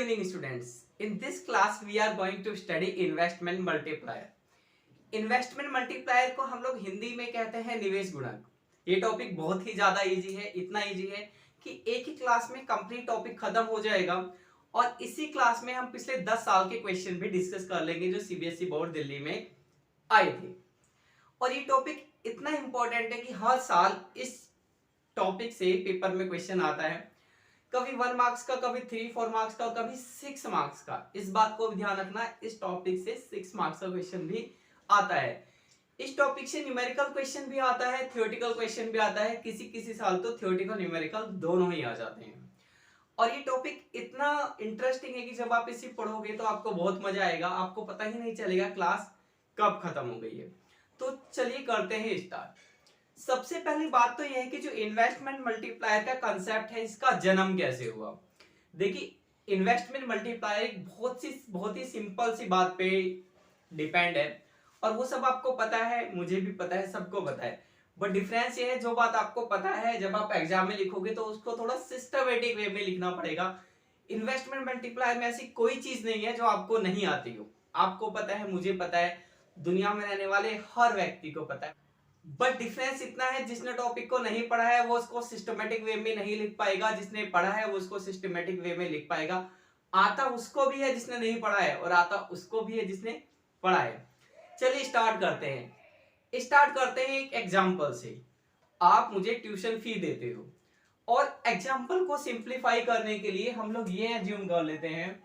evening students. In this class we are going to study investment multiplier. Investment multiplier को हम लोग हिंदी में कहते हैं निवेश गुणक। ये टॉपिक बहुत ही ज्यादा इजी है, इतना इजी है कि एक ही क्लास में कंप्लीट टॉपिक खत्म हो जाएगा और इसी क्लास में हम पिछले 10 साल के क्वेश्चन भी डिस्कस कर लेंगे जो सीबीएसई बोर्ड दिल्ली में आए थे। और ये टॉपिक इतना इंपॉर्टेंट है कि हर साल इस टॉपिक से पेपर में क्वेश्चन आता है, कभी 1 मार्क्स का, कभी 3-4 मार्क्स का, कभी 6 मार्क्स का। इस बात को भी ध्यान रखना, इस टॉपिक से 6 मार्क्स का क्वेश्चन भी आता है। इस टॉपिक से न्यूमेरिकल क्वेश्चन भी आता है, थ्योरेटिकल क्वेश्चन भी आता है, किसी किसी साल तो थ्योरेटिकल न्यूमेरिकल दोनों ही आ जाते हैं। और ये टॉपिक इतना इंटरेस्टिंग है कि जब आप इसे पढ़ोगे तो आपको बहुत मजा आएगा, आपको पता ही नहीं चलेगा क्लास कब खत्म हो गई है। तो चलिए करते हैं स्टार्ट। सबसे पहली बात तो यह है कि जो इन्वेस्टमेंट मल्टीप्लायर का कंसेप्ट है, इसका जन्म कैसे हुआ। देखिए, इन्वेस्टमेंट मल्टीप्लायर एक बहुत ही सिंपल सी बात पे डिपेंड है और वो सब आपको पता है, मुझे भी पता है, सबको पता है। बट डिफरेंस ये है, जो बात आपको पता है जब आप एग्जाम में लिखोगे तो उसको थोड़ा सिस्टमेटिक वे में लिखना पड़ेगा। इन्वेस्टमेंट मल्टीप्लायर में ऐसी कोई चीज नहीं है जो आपको नहीं आती हो। आपको पता है, मुझे पता है, दुनिया में रहने वाले हर व्यक्ति को पता है। बट डिफरेंस इतना है, जिसने टॉपिक को नहीं पढ़ा है वो उसको सिस्टमेटिक वे में नहीं लिख पाएगा, जिसने पढ़ा है वो उसको सिस्टमेटिक वे में लिख पाएगा। आता उसको भी है जिसने नहीं पढ़ा है और आता उसको भी है जिसने पढ़ा है। चलिए स्टार्ट करते हैं एक एग्जांपल से। आप मुझे ट्यूशन फी देते हो और एग्जांपल को सिंप्लीफाई करने के लिए हम लोग ये एज्यूम कर लेते हैं,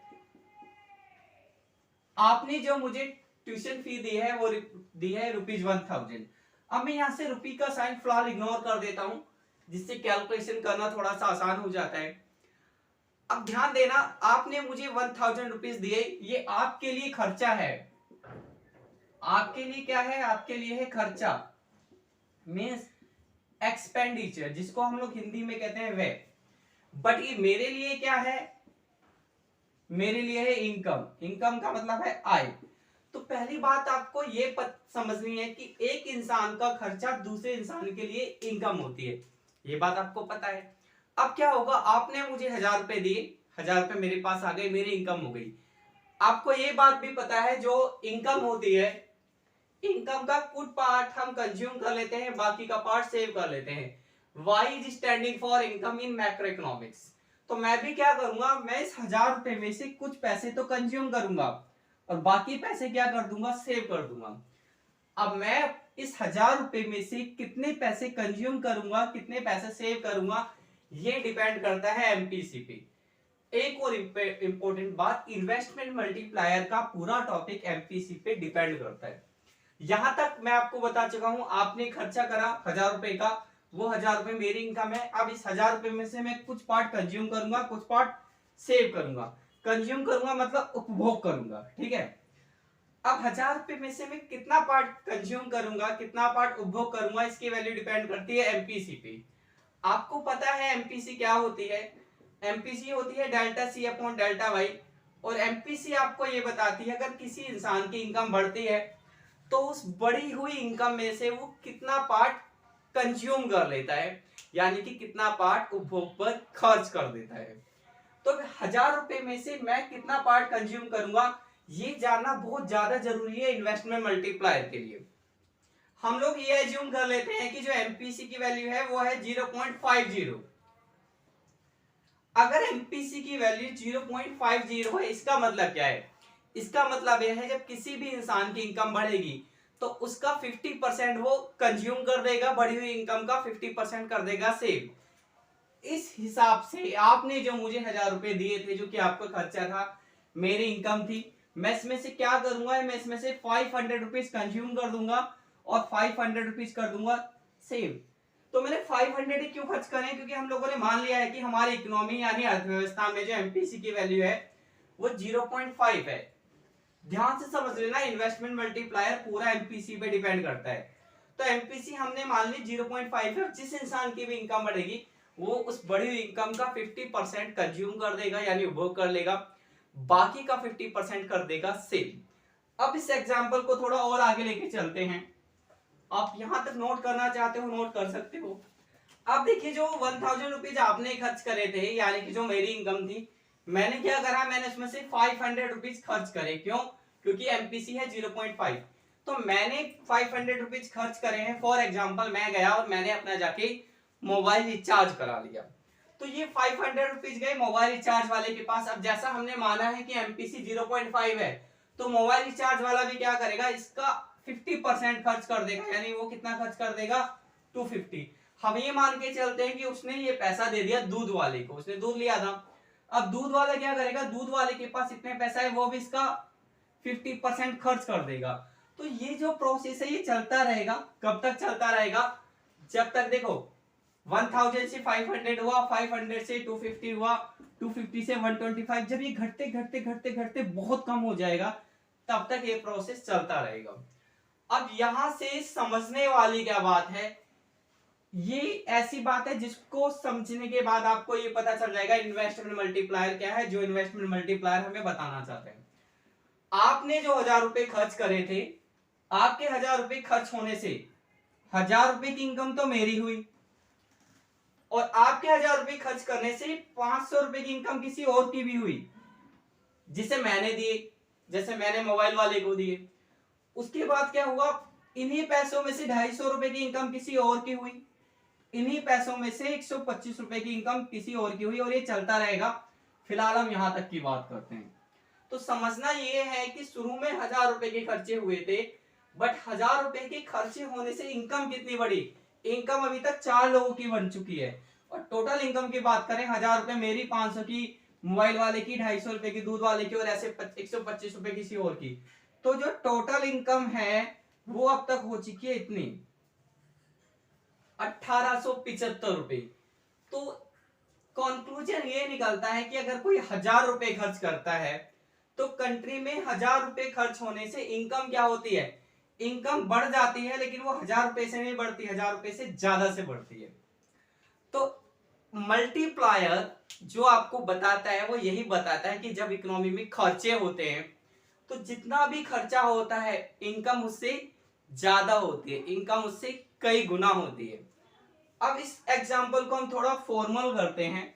आपने जो मुझे ट्यूशन फी दी है वो दी है ₹1000। अब मैं यहां से रुपी का साइन फिलहाल इग्नोर कर देता हूं, जिससे कैलकुलेशन करना थोड़ा सा आसान हो जाता है। अब ध्यान देना, आपने मुझे 1000 रुपीज दिए, ये आपके लिए खर्चा है। आपके लिए क्या है? आपके लिए है खर्चा, मीन्स एक्सपेंडिचर, जिसको हम लोग हिंदी में कहते हैं व्यय। बट ये मेरे लिए क्या है? मेरे लिए है इनकम। इनकम का मतलब है आय। तो पहली बात आपको ये समझनी है कि एक इंसान का खर्चा दूसरे इंसान के लिए इनकम होती है, ये बात आपको पता है। अब क्या होगा, आपने मुझे 1000 रुपए दिए, 1000 रुपए मेरे पास आ गए, मेरी इनकम हो गई। आपको ये बात भी पता है, जो इनकम होती है, इनकम का कुछ पार्ट हम कंज्यूम कर लेते हैं, बाकी का पार्ट सेव कर लेते हैं। Y is standing for income in macro economics. तो मैं भी क्या करूंगा, मैं इस 1000 रुपए में से कुछ पैसे तो कंज्यूम करूंगा और बाकी पैसे क्या कर दूंगा, सेव कर दूंगा। अब मैं इस 1000 रुपए में से कितने पैसे कंज्यूम करूंगा, कितने पैसे सेव करूंगा, ये डिपेंड करता है एमपीसी पे। एक और इंपॉर्टेंट बात, इन्वेस्टमेंट मल्टीप्लायर का पूरा टॉपिक एमपीसी पे डिपेंड करता है। यहां तक मैं आपको बता चुका हूं, आपने खर्चा करा 1000 रुपए का, वो 1000 रुपए मेरी इनकम है। अब इस 1000 रुपए में से मैं कुछ पार्ट कंज्यूम करूंगा, कुछ पार्ट सेव करूंगा। कंज्यूम करूंगा मतलब उपभोग करूंगा, ठीक है। अब 1000 रुपए में से मैं कितना पार्ट कंज्यूम करूंगा, कितना पार्ट उपभोग करूंगा, इसकी वैल्यू डिपेंड करती है एमपीसी पे। आपको पता है एमपीसी क्या होती है? एमपीसी होती है delta C upon delta Y. और एमपीसी आपको ये बताती है, अगर किसी इंसान की इनकम बढ़ती है तो उस बढ़ी हुई इनकम में से वो कितना पार्ट कंज्यूम कर लेता है, यानी कि कितना पार्ट उपभोग पर खर्च कर देता है। तो 1000 रुपए में से मैं कितना पार्ट कंज्यूम करूंगा, ये जानना बहुत ज्यादा जरूरी है इन्वेस्टमेंट मल्टीप्लायर के लिए। हम लोग ये एज्यूम कर लेते हैं कि जो एमपीसी की वैल्यू है वो है 0.50। अगर एमपीसी की वैल्यू 0.50 है, इसका मतलब क्या है? इसका मतलब यह है, जब किसी भी इंसान की इनकम बढ़ेगी तो उसका 50% वो कंज्यूम कर देगा, बढ़ी हुई इनकम का 50% कर देगा सेव। इस हिसाब से आपने जो मुझे 1000 रुपए दिए थे, जो कि आपका खर्चा था, मेरी इनकम थी, मैं इसमें से क्या करूंगा, मैं इसमें से 500 रुपीज कंज्यूम कर दूंगा और 500 रुपीज कर दूंगा सेव। तो मैंने 500 ही क्यों खर्च करें? क्योंकि हम लोगों ने मान लिया है कि हमारी इकोनॉमी यानी अर्थव्यवस्था में जो एमपीसी की वैल्यू है वो 0.5 है। ध्यान से समझ लेना, इन्वेस्टमेंट मल्टीप्लायर पूरा एमपीसी पे डिपेंड करता है। तो एमपीसी हमने मान ली 0.5 है। जिस इंसान की भी इनकम बढ़ेगी वो उस बढ़ी हुई इनकम का 50% कंज्यूम कर देगा, यानी उपभोग कर लेगा, बाकी का 50% कर देगा सेव। अब इस एग्जांपल को थोड़ा और आगे लेके चलते हैं। आप यहां तक नोट करना चाहते हो, नोट कर सकते हो। अब देखिए, जो 1000 रुपीज आपने खर्च करे थे, यानी कि जो मेरी इनकम थी, मैंने क्या करा, मैंने उसमें से 500 रुपीज खर्च करे। क्यों? क्योंकि एमपीसी है 0.5, तो मैंने 500 रुपीज खर्च करे हैं। फॉर एग्जाम्पल मैं गया और मैंने अपना जाके मोबाइल रिचार्ज करा लिया, तो ये 500 रुपीज गए मोबाइल रिचार्ज वाले के पास। अब जैसा हमने माना है कि एमपीसी 0.5 है, तो मोबाइल रिचार्ज वाला भी क्या करेगा, इसका 50% खर्च कर देगा, यानी वो कितना खर्च कर देगा, 250। हम ये मान के चलते हैं कि उसने ये पैसा दे दिया दूध वाले को, उसने दूध लिया था। अब दूध वाला क्या करेगा, दूध वाले के पास इतने पैसा है, वो भी इसका 50% खर्च कर देगा। तो ये जो प्रोसेस है ये चलता रहेगा। कब तक चलता रहेगा, जब तक देखो 1000 से 500 हुआ, 500 से 250 हुआ, 250 से 125, जब ये घटते घटते घटते घटते बहुत कम हो जाएगा, तब तक ये प्रोसेस चलता रहेगा। अब यहां से समझने वाली क्या बात है, ये ऐसी बात है जिसको समझने के बाद आपको ये पता चल जाएगा इन्वेस्टमेंट मल्टीप्लायर क्या है, जो इन्वेस्टमेंट मल्टीप्लायर हमें बताना चाहते हैं। आपने जो 1000 रुपए खर्च करे थे, आपके 1000 रुपए खर्च होने से 1000 रुपए की इनकम तो मेरी हुई, और आपके 1000 रुपए खर्च करने से 500 रुपए की इनकम किसी और की भी हुई, जिसे मैंने दिए, जैसे मैंने मोबाइल वाले को दिए। उसके बाद क्या हुआ, इन्हीं पैसों में से 250 रुपए की इनकम किसी और की हुई, इन्हीं पैसों में से 125 रुपए की इनकम किसी और की हुई, और ये चलता रहेगा। फिलहाल हम यहां तक की बात करते हैं। तो समझना ये है कि शुरू में 1000 रुपए के खर्चे हुए थे, बट 1000 रुपए के खर्चे होने से इनकम कितनी बढ़ी, इनकम अभी तक 4 लोगों की बन चुकी है। और टोटल इनकम की बात करें, 1000 रुपए मेरी, 500 की मोबाइल वाले की, 250 रुपए की दूध वाले की, और ऐसे 125 रुपए किसी और की। तो जो टोटल इनकम है वो अब तक हो चुकी है इतनी, 1875 रुपए। तो कंक्लूजन ये निकलता है कि अगर कोई 1000 रुपए खर्च करता है, तो कंट्री में 1000 रुपए खर्च होने से इनकम क्या होती है, इनकम बढ़ जाती है, लेकिन वो 1000 रुपए से नहीं बढ़ती, 1000 रुपए से ज्यादा से बढ़ती है। तो मल्टीप्लायर जो आपको बताता है वो यही बताता है कि जब इकोनॉमी में खर्चे होते हैं, तो जितना भी खर्चा होता है इनकम उससे ज्यादा होती है, इनकम उससे कई गुना होती है। अब इस एग्जाम्पल को हम थोड़ा फॉर्मल करते हैं,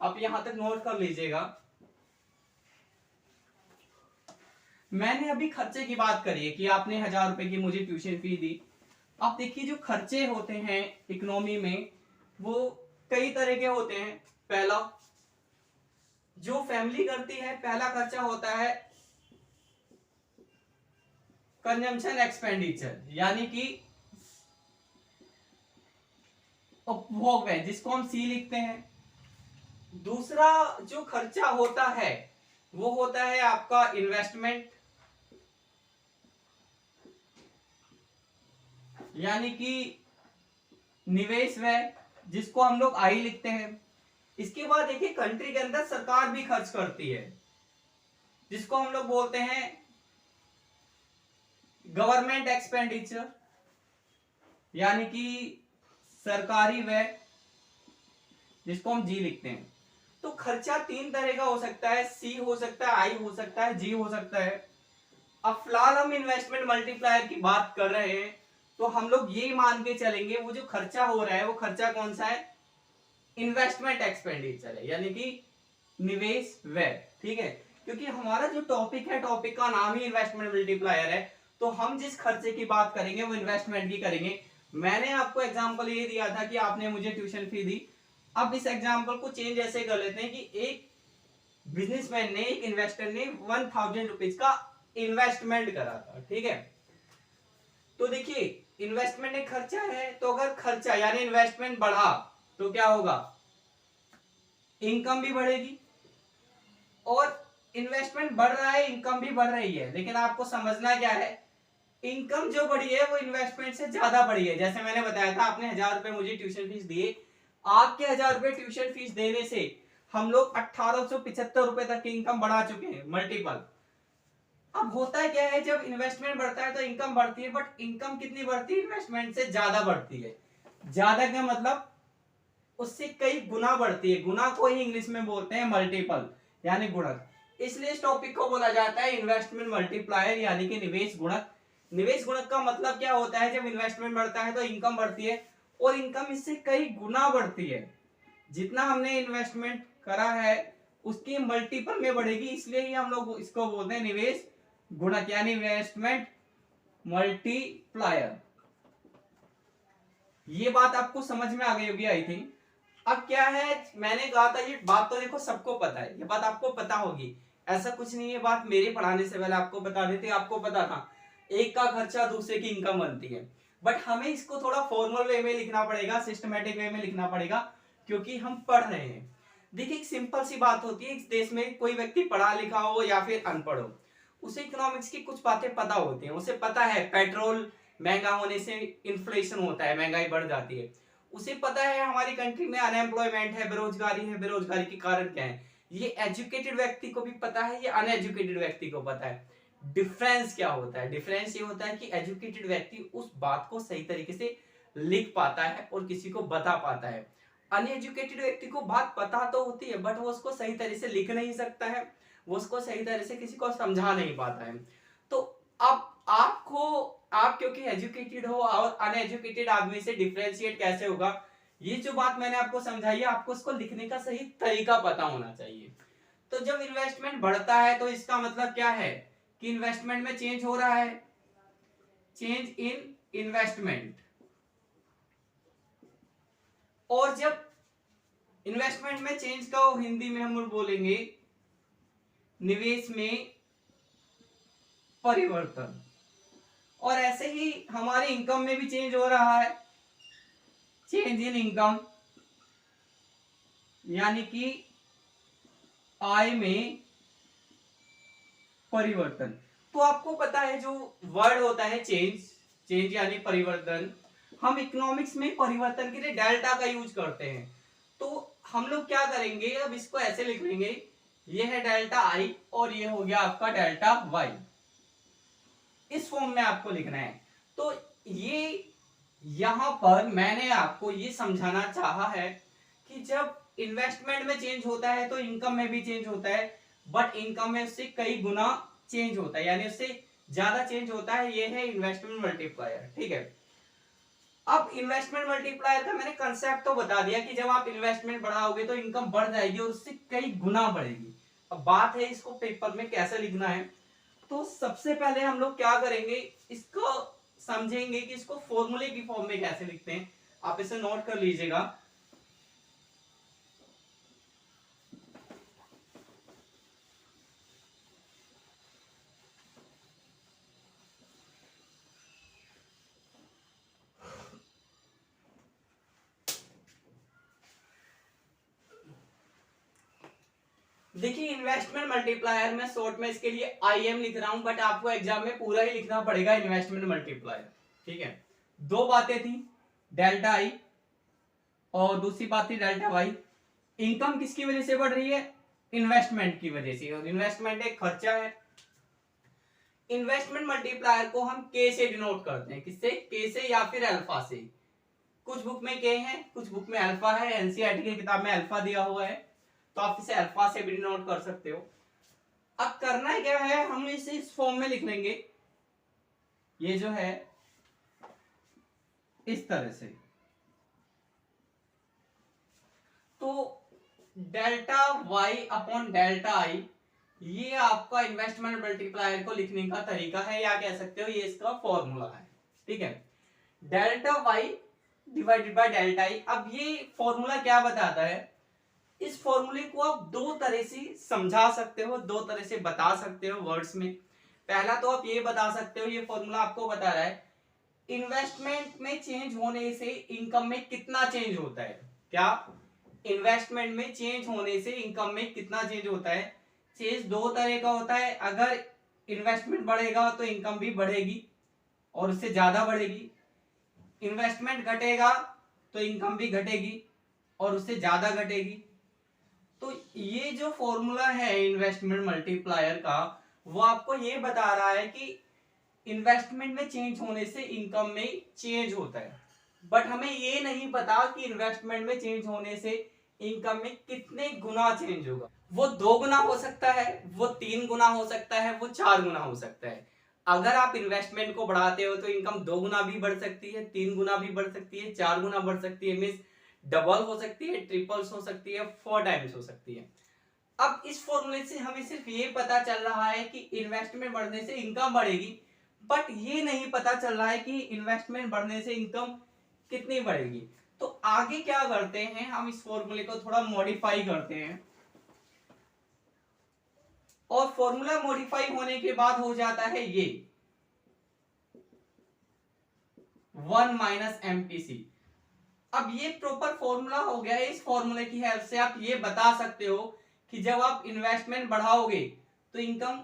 आप यहां तक नोट कर लीजिएगा। मैंने अभी खर्चे की बात करी है कि आपने 1000 रुपए की मुझे ट्यूशन फी दी। अब देखिए जो खर्चे होते हैं इकोनॉमी में वो कई तरह के होते हैं। पहला जो फैमिली करती है, पहला खर्चा होता है कंजम्पशन एक्सपेंडिचर, यानी कि उपभोग है, जिसको हम सी लिखते हैं। दूसरा जो खर्चा होता है वो होता है आपका इन्वेस्टमेंट, यानी कि निवेश व्यय, जिसको हम लोग आई लिखते हैं। इसके बाद देखिए कंट्री के अंदर सरकार भी खर्च करती है, जिसको हम लोग बोलते हैं गवर्नमेंट एक्सपेंडिचर, यानी कि सरकारी व्यय, जिसको हम जी लिखते हैं। तो खर्चा 3 तरह का हो सकता है, सी हो सकता है, आई हो सकता है, जी हो सकता है। अब फिलहाल हम इन्वेस्टमेंट मल्टीप्लायर की बात कर रहे हैं, तो हम लोग ये मान के चलेंगे वो जो खर्चा हो रहा है वो खर्चा कौन सा है, इन्वेस्टमेंट एक्सपेंडिचर है, यानी कि निवेश व्यय। ठीक है, क्योंकि हमारा जो टॉपिक है, टॉपिक का नाम ही इन्वेस्टमेंट मल्टीप्लायर है, तो हम जिस खर्चे की बात करेंगे वो इन्वेस्टमेंट की करेंगे। मैंने आपको एग्जांपल ये दिया था कि आपने मुझे ट्यूशन फी दी। अब इस एग्जांपल को चेंज ऐसे कर लेते हैं कि एक बिजनेसमैन ने, एक इन्वेस्टर ने 1000 रुपीज का इन्वेस्टमेंट करा था। ठीक है, तो देखिए इन्वेस्टमेंट एक खर्चा है, तो अगर खर्चा यानी इन्वेस्टमेंट बढ़ा तो क्या होगा, इनकम भी बढ़ेगी। और इन्वेस्टमेंट बढ़ रहा है, इनकम भी बढ़ रही है, लेकिन आपको समझना क्या है, इनकम जो बढ़ी है वो इन्वेस्टमेंट से ज्यादा बढ़ी है। जैसे मैंने बताया था, आपने 1000 रुपए मुझे ट्यूशन फीस दिए, आपके 1000 रुपए ट्यूशन फीस देने से हम लोग 1875 रुपए तक की इनकम बढ़ा चुके हैं, मल्टीपल। अब होता है क्या है, जब इन्वेस्टमेंट बढ़ता है तो इनकम बढ़ती है, बट इनकम कितनी बढ़ती है, इन्वेस्टमेंट से ज्यादा बढ़ती है। ज्यादा का मतलब उससे कई गुना बढ़ती है, गुना को ही इंग्लिश में बोलते हैं मल्टीपल, यानी गुणक। इसलिए इस टॉपिक को बोला जाता है इन्वेस्टमेंट मल्टीप्लायर, यानी कि निवेश गुणक। निवेश गुणक का मतलब क्या होता है, जब इन्वेस्टमेंट बढ़ता है तो इनकम बढ़ती है, और इनकम इससे कई गुना बढ़ती है। जितना हमने इन्वेस्टमेंट करा है उसकी मल्टीपल में बढ़ेगी, इसलिए ही हम लोग इसको बोलते हैं निवेश गुणक, यानी इन्वेस्टमेंट मल्टीप्लायर। ये बात आपको समझ में आ गई होगी आई थिंक। अब क्या है, मैंने कहा था ये बात तो देखो सबको पता है, ये बात आपको पता होगी, ऐसा कुछ नहीं है, बात मेरे पढ़ाने से पहले आपको बता देते, आपको पता था एक का खर्चा दूसरे की इनकम बनती है। बट हमें इसको थोड़ा फॉर्मल वे में लिखना पड़ेगा, सिस्टमेटिक वे में लिखना पड़ेगा, क्योंकि हम पढ़ रहे हैं। देखिए एक सिंपल सी बात होती है, इस देश में कोई व्यक्ति पढ़ा लिखा हो या फिर अनपढ़ हो, उसे इकोनॉमिक्स की कुछ बातें पता होती हैं। उसे पता है पेट्रोल महंगा होने से इन्फ्लेशन होता है, महंगाई बढ़ जाती है। उसे पता है हमारी कंट्री में अनएम्प्लॉयमेंट है, बेरोजगारी है, बेरोजगारी के कारण क्या है। ये एजुकेटेड व्यक्ति को भी पता है, ये अनएजुकेटेड व्यक्ति को पता है। डिफरेंस क्या होता है? डिफरेंस ये होता है कि एजुकेटेड व्यक्ति उस बात को सही तरीके से लिख पाता है और किसी को बता पाता है। अनएजुकेटेड व्यक्ति को बात पता तो होती है, बट वो उसको सही तरह से लिख नहीं सकता है, वो उसको सही तरह से किसी को समझा नहीं पाता है। तो अब आप क्योंकि एजुकेटेड हो और अनएजुकेटेड आदमी से डिफरेंशिएट कैसे होगा, ये जो बात मैंने आपको समझाई है, आपको इसको लिखने का सही तरीका पता होना चाहिए। तो जब इन्वेस्टमेंट बढ़ता है तो इसका मतलब क्या है कि इन्वेस्टमेंट में चेंज हो रहा है, चेंज इन इन्वेस्टमेंट। और जब इन्वेस्टमेंट में चेंज का हिंदी में हम बोलेंगे निवेश में परिवर्तन। और ऐसे ही हमारे इनकम में भी चेंज हो रहा है, चेंज इन इनकम, यानी कि आय में परिवर्तन। तो आपको पता है जो वर्ड होता है चेंज, चेंज यानी परिवर्तन, हम इकोनॉमिक्स में परिवर्तन के लिए डेल्टा का यूज करते हैं। तो हम लोग क्या करेंगे, अब इसको ऐसे लिख लेंगे, ये है डेल्टा आई और ये हो गया आपका डेल्टा वाई, इस फॉर्म में आपको लिखना है। तो ये यहां पर मैंने आपको ये समझाना चाहा है कि जब इन्वेस्टमेंट में चेंज होता है तो इनकम में भी चेंज होता है, बट इनकम में उससे कई गुना चेंज होता है, यानी उससे ज्यादा चेंज होता है। ये है इन्वेस्टमेंट मल्टीप्लायर, ठीक है। अब इन्वेस्टमेंट मल्टीप्लायर का मैंने कंसेप्ट तो बता दिया कि जब आप इन्वेस्टमेंट बढ़ाओगे तो इनकम बढ़ जाएगी और उससे कई गुना बढ़ेगी। अब बात है इसको पेपर में कैसे लिखना है। तो सबसे पहले हम लोग क्या करेंगे, इसको समझेंगे कि इसको फॉर्मूले की फॉर्म में कैसे लिखते हैं। आप इसे नोट कर लीजिएगा। देखिए इन्वेस्टमेंट मल्टीप्लायर में शॉर्ट में इसके लिए IM लिख रहा हूं, बट आपको एग्जाम में पूरा ही लिखना पड़ेगा इन्वेस्टमेंट मल्टीप्लायर, ठीक है। दो बातें थी, डेल्टा आई और दूसरी बात थी डेल्टा वाई। इनकम किसकी वजह से बढ़ रही है? इन्वेस्टमेंट की वजह से, और इन्वेस्टमेंट एक खर्चा है। इन्वेस्टमेंट मल्टीप्लायर को हम के से डिनोट करते हैं, किससे? के से या फिर अल्फा से। कुछ बुक में के है, कुछ बुक में अल्फा है, एनसीईआरटी की किताब में अल्फा दिया हुआ है, तो आप इसे अल्फा से भी डिनोट कर सकते हो। अब करना क्या है, हम इसे इस फॉर्म में लिख लेंगे, ये जो है इस तरह से। तो delta Y upon delta I, ये आपका इन्वेस्टमेंट मल्टीप्लायर को लिखने का तरीका है, या कह सकते हो ये इसका फॉर्मूला है, ठीक है। Delta Y divided by delta I. अब ये फॉर्मूला क्या बताता है, इस फॉर्मूले को आप दो तरह से समझा सकते हो, दो तरह से बता सकते हो वर्ड्स में। पहला तो आप ये बता सकते हो, ये फॉर्मूला आपको बता रहा है इन्वेस्टमेंट में चेंज होने से इनकम में कितना चेंज होता है। क्या? इन्वेस्टमेंट में चेंज होने से इनकम में कितना चेंज होता है। चेंज दो तरह का होता है, अगर इन्वेस्टमेंट बढ़ेगा तो इनकम भी बढ़ेगी और उससे ज्यादा बढ़ेगी, इन्वेस्टमेंट घटेगा तो इनकम भी घटेगी और उससे ज्यादा घटेगी। तो ये जो फॉर्मूला है इन्वेस्टमेंट मल्टीप्लायर का, वो आपको ये बता रहा है कि इन्वेस्टमेंट में चेंज होने से इनकम में चेंज होता है, बट हमें ये नहीं पता कि इन्वेस्टमेंट में चेंज होने से इनकम में कितने गुना चेंज होगा। वो 2 गुना हो सकता है, वो 3 गुना हो सकता है, वो 4 गुना हो सकता है। अगर आप इन्वेस्टमेंट को बढ़ाते हो तो इनकम 2 गुना भी बढ़ सकती है, 3 गुना भी बढ़ सकती है, 4 गुना बढ़ सकती है, मींस डबल हो सकती है, ट्रिपल्स हो सकती है, 4 टाइम्स हो सकती है। अब इस फॉर्मूले से हमें सिर्फ ये पता चल रहा है कि इन्वेस्टमेंट बढ़ने से इनकम बढ़ेगी, बट ये नहीं पता चल रहा है कि इन्वेस्टमेंट बढ़ने से इनकम कितनी बढ़ेगी। तो आगे क्या करते हैं, हम इस फॉर्मूले को थोड़ा मॉडिफाई करते हैं, और फॉर्मूला मॉडिफाई होने के बाद हो जाता है ये 1 माइनस एमपीसी। अब ये प्रॉपर फॉर्मूला हो गया है। इस फॉर्मूले की हेल्प से आप ये बता सकते हो कि जब आप इन्वेस्टमेंट बढ़ाओगे तो इनकम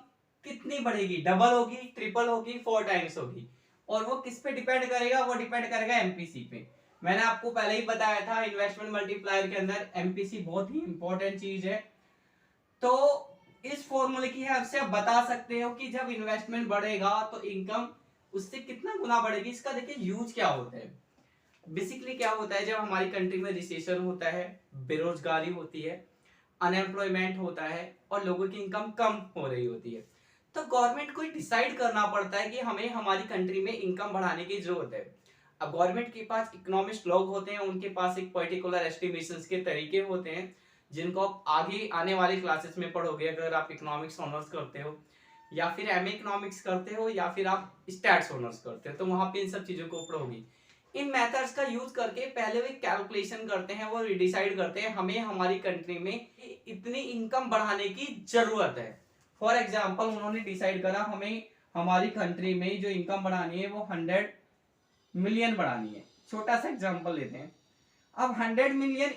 कितनी बढ़ेगी, डबल होगी, ट्रिपल होगी, 4 टाइम्स होगी। और वो किस पे डिपेंड करेगा, वो डिपेंड करेगा एमपीसी पे। मैंने आपको पहले ही बताया था इन्वेस्टमेंट मल्टीप्लायर के अंदर एमपीसी बहुत ही इंपॉर्टेंट चीज है। तो इस फॉर्मूले की हेल्प से आप बता सकते हो कि जब इन्वेस्टमेंट बढ़ेगा तो इनकम उससे कितना गुना बढ़ेगी। इसका देखिए यूज क्या होता है। बेसिकली क्या होता है, जब हमारी कंट्री में रिसेशन होता है, बेरोजगारी होती है, अनएम्प्लॉयमेंट होता है और लोगों की इनकम कम हो रही होती है, तो गवर्नमेंट को डिसाइड करना पड़ता है कि हमें हमारी कंट्री में इनकम बढ़ाने की जरूरत है। अब गवर्नमेंट के पास इकोनॉमिस्ट लोग होते हैं, उनके पास एक पर्टिकुलर एस्टिमेशंस के तरीके होते हैं जिनको आप आगे आने वाली क्लासेस में पढ़ोगे। अगर आप इकोनॉमिक्स ऑनर्स करते हो या फिर एमए इकोनॉमिक्स करते हो या फिर आप स्टैट्स ऑनर्स करते हो, तो वहां पे इन सब चीजों को पढ़ोगे। इन मेथड्स का यूज करके पहले वे कैलकुलेशन करते हैं, वो डिसाइड करते हैं हमें हमारी कंट्री में इतनी इनकम बढ़ाने की जरूरत है। फॉर एग्जांपल उन्होंने डिसाइड करा हमें हमारी कंट्री में जो इनकम बढ़ानी है वो 100 मिलियन बढ़ानी है। छोटा सा एग्जांपल लेते हैं। अब 100 मिलियन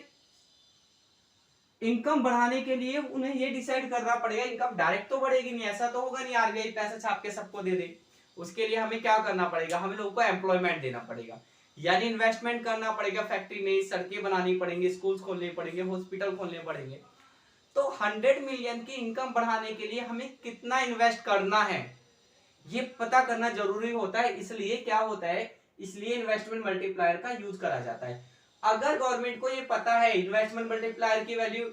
इनकम बढ़ाने के लिए उन्हें ये डिसाइड करना पड़ेगा, इनकम डायरेक्ट तो बढ़ेगी नहीं, ऐसा तो होगा नहीं आरबीआई पैसा छाप के सबको दे दे। उसके लिए हमें क्या करना पड़ेगा, हमें लोगों को एम्प्लॉयमेंट देना पड़ेगा, यानी इन्वेस्टमेंट करना पड़ेगा। फैक्ट्री में सड़कें बनानी पड़ेंगी, स्कूल्स खोलने पड़ेंगे, हॉस्पिटल खोलने पड़ेंगे। तो 100 मिलियन की इनकम बढ़ाने के लिए हमें कितना इन्वेस्ट करना है ये पता करना जरूरी होता है। इसलिए क्या होता है, इसलिए इन्वेस्टमेंट मल्टीप्लायर का यूज करा जाता है। अगर गवर्नमेंट को ये पता है इन्वेस्टमेंट मल्टीप्लायर की वैल्यू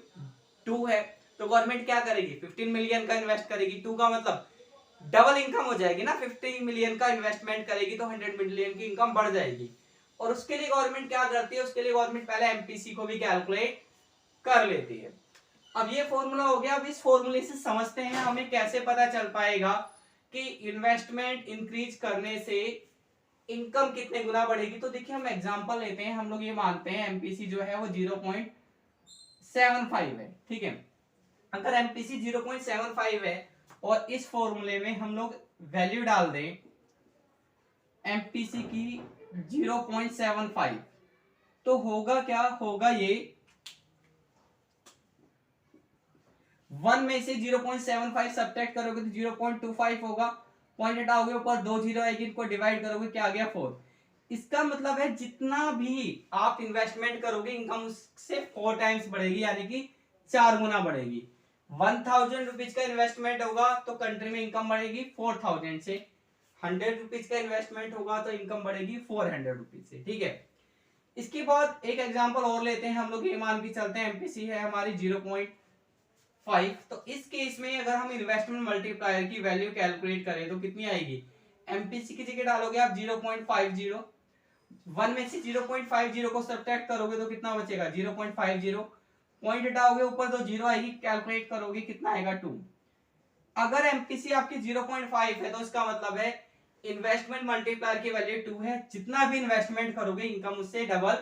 2 है, तो गवर्नमेंट क्या करेगी, 15 मिलियन का इन्वेस्ट करेगी। 2 का मतलब डबल इनकम हो जाएगी ना, 50 मिलियन का इन्वेस्टमेंट करेगी तो 100 मिलियन की इनकम बढ़ जाएगी। और उसके लिए गवर्नमेंट क्या करती है, उसके लिए गवर्नमेंट पहले एमपीसी को भी कैलकुलेट कर लेती है। अब ये फॉर्मूला हो गया। अब इस फॉर्मूले से समझते हैं हमें कैसे पता चल पाएगा कि इन्वेस्टमेंट इंक्रीज करने से इनकम कितने गुना बढ़ेगी। तो देखिए हम एग्जांपल लेते हैं, हम लोग ये मानते हैं एमपीसी जो है वो 0.75 है, ठीक है। अगर एमपीसी 0.75 है और इस फॉर्मूले में हम लोग वैल्यू डाल दें एमपीसी की 0.75, तो होगा क्या, होगा ये 1 में से 0.75 सब्ट्रैक्ट करोगे तो 0.25 होगा, पॉइंट हटाओगे ऊपर 2 जीरो आएगी, इनको डिवाइड करोगे क्या आ गया 4। इसका मतलब है जितना भी आप इन्वेस्टमेंट करोगे इनकम उससे 4 टाइम्स बढ़ेगी, यानी कि 4 गुना बढ़ेगी। 1000 रुपीज का इन्वेस्टमेंट होगा तो कंट्री में इनकम बढ़ेगी 4000 से। 100 रुपीज का इन्वेस्टमेंट होगा तो इनकम बढ़ेगी 400 रुपीज से, ठीक है। इसके बाद एक एग्जांपल और लेते हैं, हम लोग ये मान के चलते हैं एमपीसी है हमारी 0.5, तो इस केस में अगर हम इन्वेस्टमेंट मल्टीप्लायर की वैल्यू कैलकुलेट करें तो कितनी आएगी, एमपीसी की जगह डालोगे आप 0.50, 1 में से 0.50 को सब्ट्रैक्ट करोगे तो कितना बचेगा 0.50, पॉइंट हटाओगे ऊपर तो जीरो आएगी, कैलकुलेट करोगे कितना आएगा 2। अगर एमपीसी आपकी 0.5 है तो इसका मतलब है इन्वेस्टमेंट मल्टीप्लायर की वैल्यू 2 है, जितना भी इन्वेस्टमेंट करोगे इनकम उससे डबल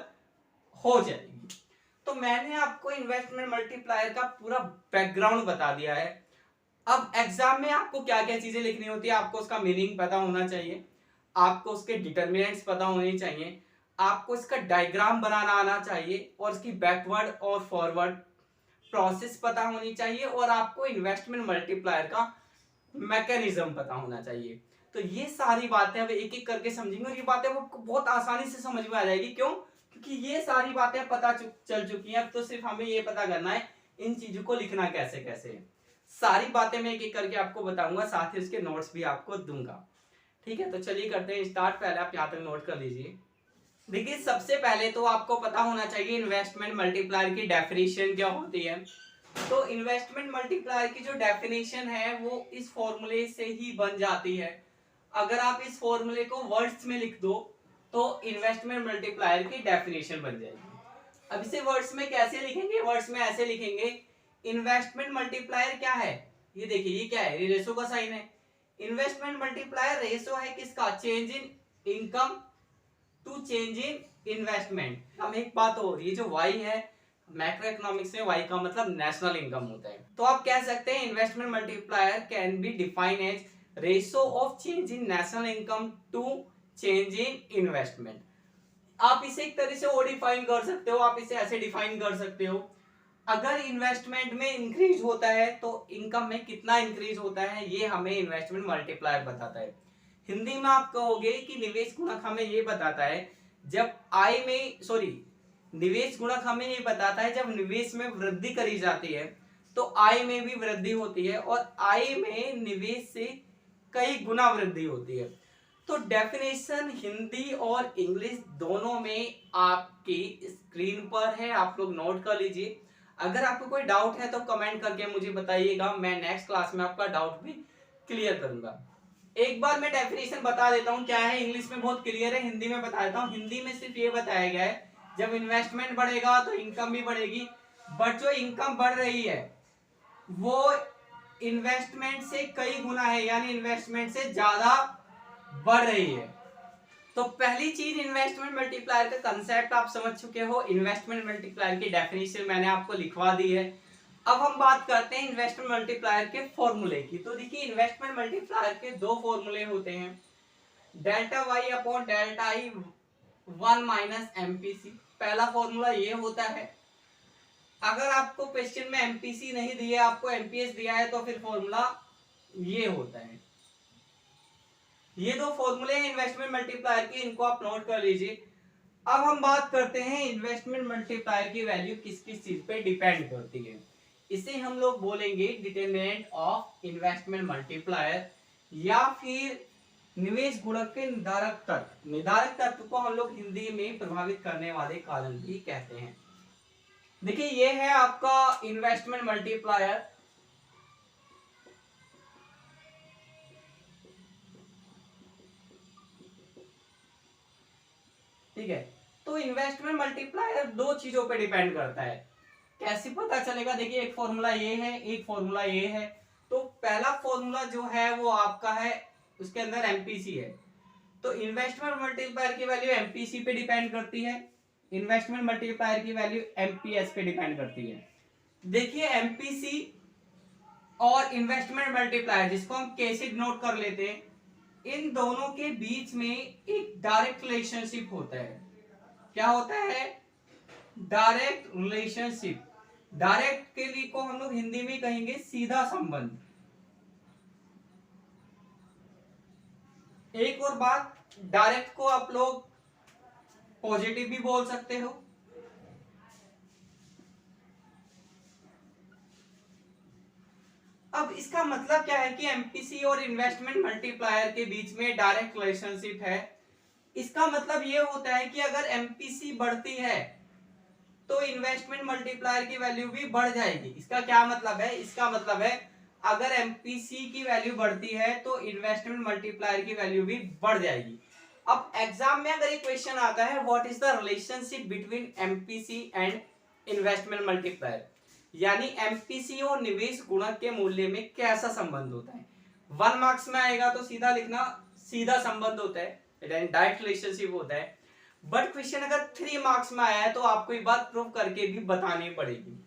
हो जाएगी। तो मैंने आपको इन्वेस्टमेंट मल्टीप्लायर का पूरा बैकग्राउंड बता दिया है। अब एग्जाम में आपको क्या क्या चीजें लिखनी होती है, आपको उसका मीनिंग पता होना चाहिए, आपको उसके डिटर्मिनेंट्स पता होने चाहिए, आपको इसका डायग्राम बनाना आना चाहिए और इसकी बैकवर्ड और फॉरवर्ड प्रोसेस पता होनी चाहिए, और आपको इन्वेस्टमेंट मल्टीप्लायर का मैकेनिज्म पता होना चाहिए। तो ये सारी बातें अब एक एक करके समझेंगे और ये बातें आपको बहुत आसानी से समझ में आ जाएगी। क्यों, क्योंकि ये सारी बातें पता चल चुकी हैं। अब तो सिर्फ हमें ये पता करना है इन चीजों को लिखना कैसे कैसे है। सारी बातें मैं एक एक करके आपको बताऊंगा, साथ ही उसके नोट्स भी आपको दूंगा, ठीक है। तो चलिए करते हैं स्टार्ट। पहले आप यहाँ तक नोट कर लीजिए। देखिए सबसे पहले तो आपको पता होना चाहिए इन्वेस्टमेंट मल्टीप्लायर की डेफिनेशन क्या होती है। तो इन्वेस्टमेंट मल्टीप्लायर की जो डेफिनेशन है वो इस फॉर्मूले से ही बन जाती है। अगर आप इस फॉर्मूले को वर्ड्स में लिख दो तो इन्वेस्टमेंट मल्टीप्लायर की डेफिनेशन बन जाएगी। अब इसे वर्ड्स में कैसे लिखेंगे, वर्ड्स में ऐसे लिखेंगे इन्वेस्टमेंट मल्टीप्लायर क्या है, ये देखिए ये क्या है, ये रेशो का साइन है। इन्वेस्टमेंट मल्टीप्लायर रेशो है किसका, change in income to change in investment. हम एक बात और, ये जो वाई है मैक्रो इकोनॉमिक्स में वाई का मतलब नेशनल इनकम होता है। तो आप कह सकते हैं investment multiplier can be define as ratio of change in national income to change in investment. आप इसे एक तरह से और डिफाइन कर सकते हो, आप इसे ऐसे डिफाइन कर सकते हो, अगर इन्वेस्टमेंट में इंक्रीज होता है तो इनकम में कितना इंक्रीज होता है, ये हमें इन्वेस्टमेंट मल्टीप्लायर बताता है। हिंदी में आप कहोगे कि निवेश गुणक हमें ये बताता है जब आय में निवेश गुणक हमें ये बताता है जब निवेश में वृद्धि करी जाती है तो आय में भी वृद्धि होती है, और आय में निवेश से कई गुना वृद्धि होती है। तो डेफिनेशन हिंदी और इंग्लिश दोनों में आपकी स्क्रीन पर है, आप लोग नोट कर लीजिए। अगर आपको कोई डाउट है तो कमेंट करके मुझे बताइएगा, मैं नेक्स्ट क्लास में आपका डाउट भी क्लियर करूंगा। एक बार मैं डेफिनेशन बता देता हूं क्या है, इंग्लिश में बहुत क्लियर है, हिंदी में बता देता हूं। हिंदी में सिर्फ ये बताया गया है जब इन्वेस्टमेंट बढ़ेगा तो इनकम भी बढ़ेगी, बट जो इनकम बढ़ रही है वो इन्वेस्टमेंट से कई गुना है, यानी इन्वेस्टमेंट से ज्यादा बढ़ रही है। तो पहली चीज इन्वेस्टमेंट मल्टीप्लायर का कंसेप्ट आप समझ चुके हो, इन्वेस्टमेंट मल्टीप्लायर की डेफिनेशन मैंने आपको लिखवा दी है। अब हम बात करते हैं इन्वेस्टमेंट मल्टीप्लायर के फॉर्मूले की। तो देखिए इन्वेस्टमेंट मल्टीप्लायर के दो फॉर्मूले होते हैं, delta Y upon delta I 1 minus MPC. पहला फॉर्मूला ये होता है, अगर आपको क्वेश्चन में एमपीसी नहीं दिया, आपको एमपीएस दिया है तो फिर फॉर्मूला ये होता है। ये दो फॉर्मूले हैं इन्वेस्टमेंट मल्टीप्लायर के, इनको आप नोट कर लीजिए। अब हम बात करते हैं इन्वेस्टमेंट मल्टीप्लायर की वैल्यू किस किस चीज पे डिपेंड करती है। इसे हम लोग बोलेंगे डिटरमिनेंट ऑफ इन्वेस्टमेंट मल्टीप्लायर, या फिर निवेश गुणक के निर्धारक तत्व। निर्धारक तत्व को हम लोग हिंदी में प्रभावित करने वाले कारण भी कहते हैं। देखिए ये है आपका इन्वेस्टमेंट मल्टीप्लायर, ठीक है। तो इन्वेस्टमेंट मल्टीप्लायर दो चीजों पे डिपेंड करता है, कैसे पता चलेगा, देखिए एक फॉर्मूला ये है, एक फॉर्मूला ये है। तो पहला फॉर्मूला जो है वो आपका है, उसके अंदर एमपीसी है, तो इन्वेस्टमेंट मल्टीप्लायर की वैल्यू एमपीसी पे डिपेंड करती है, इन्वेस्टमेंट मल्टीप्लायर की वैल्यू एमपीएस पे डिपेंड करती है। देखिए एमपीसी और इन्वेस्टमेंट मल्टीप्लायर, जिसको हम कैसे डिनोट कर लेते हैं, इन दोनों के बीच में एक डायरेक्ट रिलेशनशिप होता है। क्या होता है, डायरेक्ट रिलेशनशिप। डायरेक्ट के लिए को हम लोग हिंदी में कहेंगे सीधा संबंध। एक और बात, डायरेक्ट को आप लोग पॉजिटिव भी बोल सकते हो। अब इसका मतलब क्या है कि एमपीसी और इन्वेस्टमेंट मल्टीप्लायर के बीच में डायरेक्ट रिलेशनशिप है। इसका मतलब ये होता है कि अगर एमपीसी बढ़ती है तो इन्वेस्टमेंट मल्टीप्लायर की वैल्यू भी बढ़ जाएगी। इसका क्या मतलब है, इसका मतलब है अगर एमपीसी की वैल्यू बढ़ती है तो इन्वेस्टमेंट मल्टीप्लायर की वैल्यू भी बढ़ जाएगी। अब एग्जाम में अगर ये क्वेश्चन आता है what is the relationship between MPC and investment multiplier, यानी एमपीसी और निवेश गुणक के मूल्य में कैसा संबंध होता है, 1 मार्क्स में आएगा तो सीधा लिखना सीधा संबंध होता है, डायरेक्ट रिलेशनशिप होता है। बट क्वेश्चन अगर 3 मार्क्स में आया है तो आपको ये बात प्रूव करके भी बतानी पड़ेगी।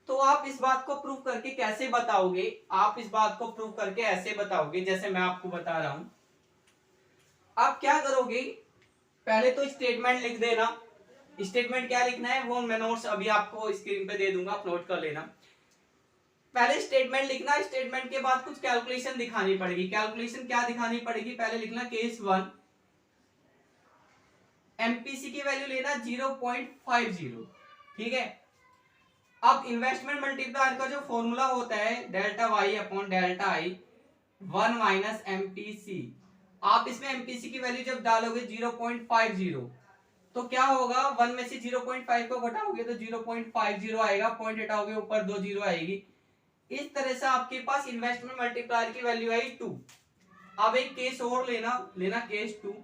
तो आप इस बात को प्रूव करके कैसे बताओगे, आप इस बात को प्रूव करके ऐसे बताओगे जैसे मैं आपको बता रहा हूं। आप क्या करोगे, पहले तो स्टेटमेंट लिख देना। स्टेटमेंट क्या लिखना है वो मैं नोट्स अभी आपको स्क्रीन पे दे दूंगा, आप नोट कर लेना। पहले स्टेटमेंट लिखना, स्टेटमेंट के बाद कुछ कैलकुलेशन दिखानी पड़ेगी। कैलकुलेशन क्या दिखानी पड़ेगी, पहले लिखना केस 1, एमपीसी की वैल्यू लेना 0.50, ठीक है। अब इन्वेस्टमेंट मल्टीप्लायर का जो फॉर्मूला होता है delta Y upon delta I 1 minus MPC. आप इसमें एमपीसी की वैल्यू जब डालोगे 0.50 तो क्या होगा, 1 में से 0.5 को घटाओगे तो 0.50 आएगा, पॉइंट हटाओगे ऊपर 2 जीरो आएगी। इस तरह से आपके पास इन्वेस्टमेंट मल्टीप्लायर की वैल्यू आई 2। अब एक केस और लेना केस 2।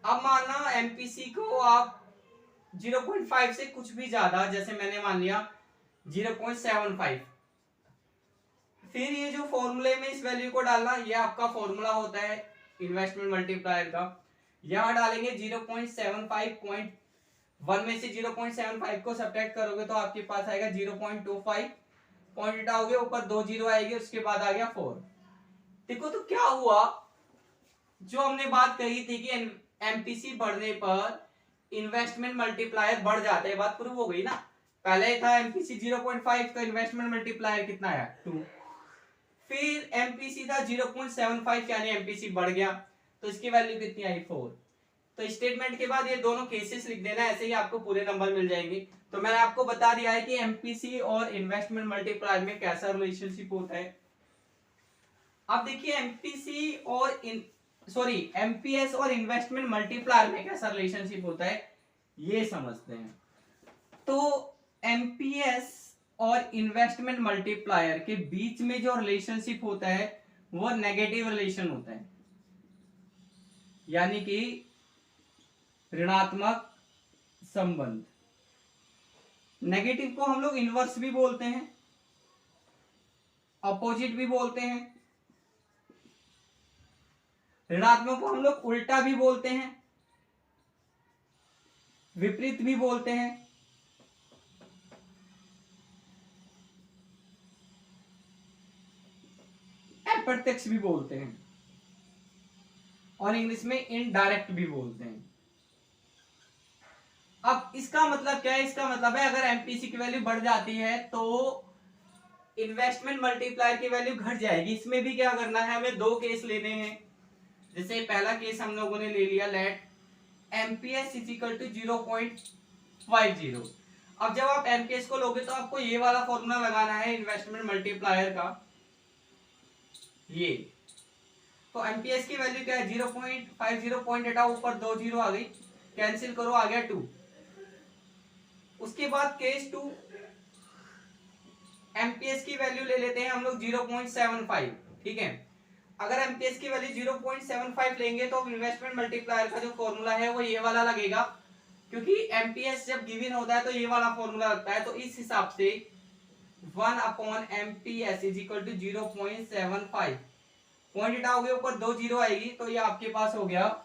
अब माना एमपीसी को आप 0.5 से कुछ भी ज्यादा, जैसे मैंने मान लिया 0.75। फिर ये जो फॉर्मूले में इस वैल्यू को डालना, ये आपका फॉर्मूला होता है इन्वेस्टमेंट मल्टीप्लायर का। यहां डालेंगे 0.75.1 में से 0.75 को सब्ट्रैक्ट करोगे तो आपके पास आएगा 0.25, पॉइंट हटाओगे ऊपर 2 जीरो आएगी, उसके बाद आ गया 4। देखो तो क्या हुआ, जो हमने बात कही थी कि एमपीसी बढ़ने पर इन्वेस्टमेंट मल्टीप्लायर बढ़ जाता है, बात प्रूव हो गई ना। पहले था एमपीसी 0.5 तो इन्वेस्टमेंट मल्टीप्लायर कितना आया 2। फिर एमपीसी था 0.75 यानी एमपीसी बढ़ गया तो इसकी वैल्यू कितनी आई 4। तो स्टेटमेंट के बाद ये दोनों केसेस लिख देना, ऐसे ही आपको पूरे नंबर मिल जाएंगे। तो मैंने आपको बता दिया है कि एमपीसी और इन्वेस्टमेंट मल्टीप्लायर में कैसा रिलेशनशिप होता है। अब देखिए एमपीसी और एमपीएस और इन्वेस्टमेंट मल्टीप्लायर में कैसा रिलेशनशिप होता है ये समझते हैं। तो एमपीएस और इन्वेस्टमेंट मल्टीप्लायर के बीच में जो रिलेशनशिप होता है वो नेगेटिव रिलेशन होता है, यानी कि ऋणात्मक संबंध। नेगेटिव को हम लोग इनवर्स भी बोलते हैं, अपोजिट भी बोलते हैं। ऋणात्मक को हम लोग उल्टा भी बोलते हैं, विपरीत भी बोलते हैं। अप्रत्यक्ष भी बोलते हैं और इंग्लिश में इनडायरेक्ट भी बोलते हैं। अब इसका मतलब क्या है, इसका मतलब है अगर एमपीसी की वैल्यू बढ़ जाती है तो इन्वेस्टमेंट मल्टीप्लायर की वैल्यू घट जाएगी। इसमें भी क्या करना है, हमें दो केस लेने हैं। जैसे पहला केस हम लोगों ने ले लिया, let MPS is equal to 0.50। अब जब आप एमपीएस को लोगे तो आपको ये वाला फॉर्मूला लगाना है इन्वेस्टमेंट मल्टीप्लायर का, ये। तो एमपीएस की वैल्यू क्या है 0.50, पॉइंट हटाओ ऊपर 2 जीरो आ गई, कैंसिल करो आ गया 2। उसके बाद केस 2, एमपीएस की वैल्यू ले लेते हैं हम लोग 0.75, ठीक है। अगर एमपीएस की वैल्यू 0.75 लेंगे तो इन्वेस्टमेंट मल्टीप्लायर का जो फॉर्मूला है वो ये वाला लगेगा, क्योंकि एमपीएस जब गिवन होता है तो ये वाला फॉर्मूला लगता है। तो इस हिसाब से 1 upon MPS is equal to 0.75, point हटाओगे ऊपर 2 जीरो आएगी तो ये आपके पास हो गया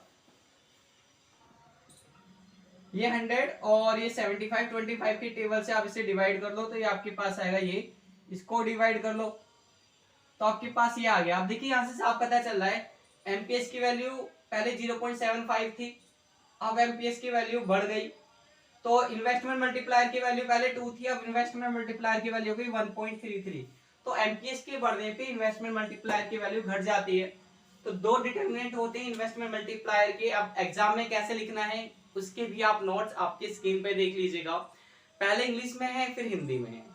ये 100 और ये 75, 25 के टेबल से आप इसे डिवाइड कर लो तो ये आपके पास आएगा, ये इसको डिवाइड कर लो तो आपके पास ये आ गया। अब देखिए यहां से साफ पता चल रहा है एमपीएस की वैल्यू पहले 0.75 थी, अब एमपीएस की वैल्यू बढ़ गई। तो इन्वेस्टमेंट मल्टीप्लायर की वैल्यू पहले 2 थी, अब इन्वेस्टमेंट मल्टीप्लायर की वैल्यू हो गई 1.33। तो एमपीएस के बढ़ने पे इन्वेस्टमेंट मल्टीप्लायर की वैल्यू घट जाती है। तो दो डिटरमिनेंट होते हैं इन्वेस्टमेंट मल्टीप्लायर के। अब एग्जाम में कैसे लिखना है उसके भी आप नोट्स आपके स्क्रीन पे देख लीजिएगा, पहले इंग्लिश में है फिर हिंदी में है।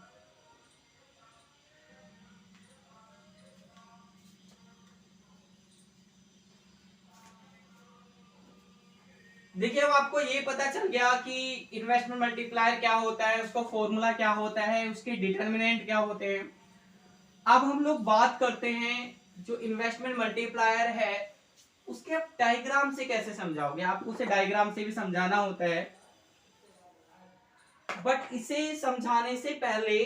देखिए अब आपको ये पता चल गया कि इन्वेस्टमेंट मल्टीप्लायर क्या होता है, उसका फॉर्मूला क्या होता है, उसके डिटरमिनेंट क्या होते हैं। अब हम लोग बात करते हैं जो इन्वेस्टमेंट मल्टीप्लायर है उसके आप डायग्राम से कैसे समझाओगे। आपको उसे डायग्राम से भी समझाना होता है, बट इसे समझाने से पहले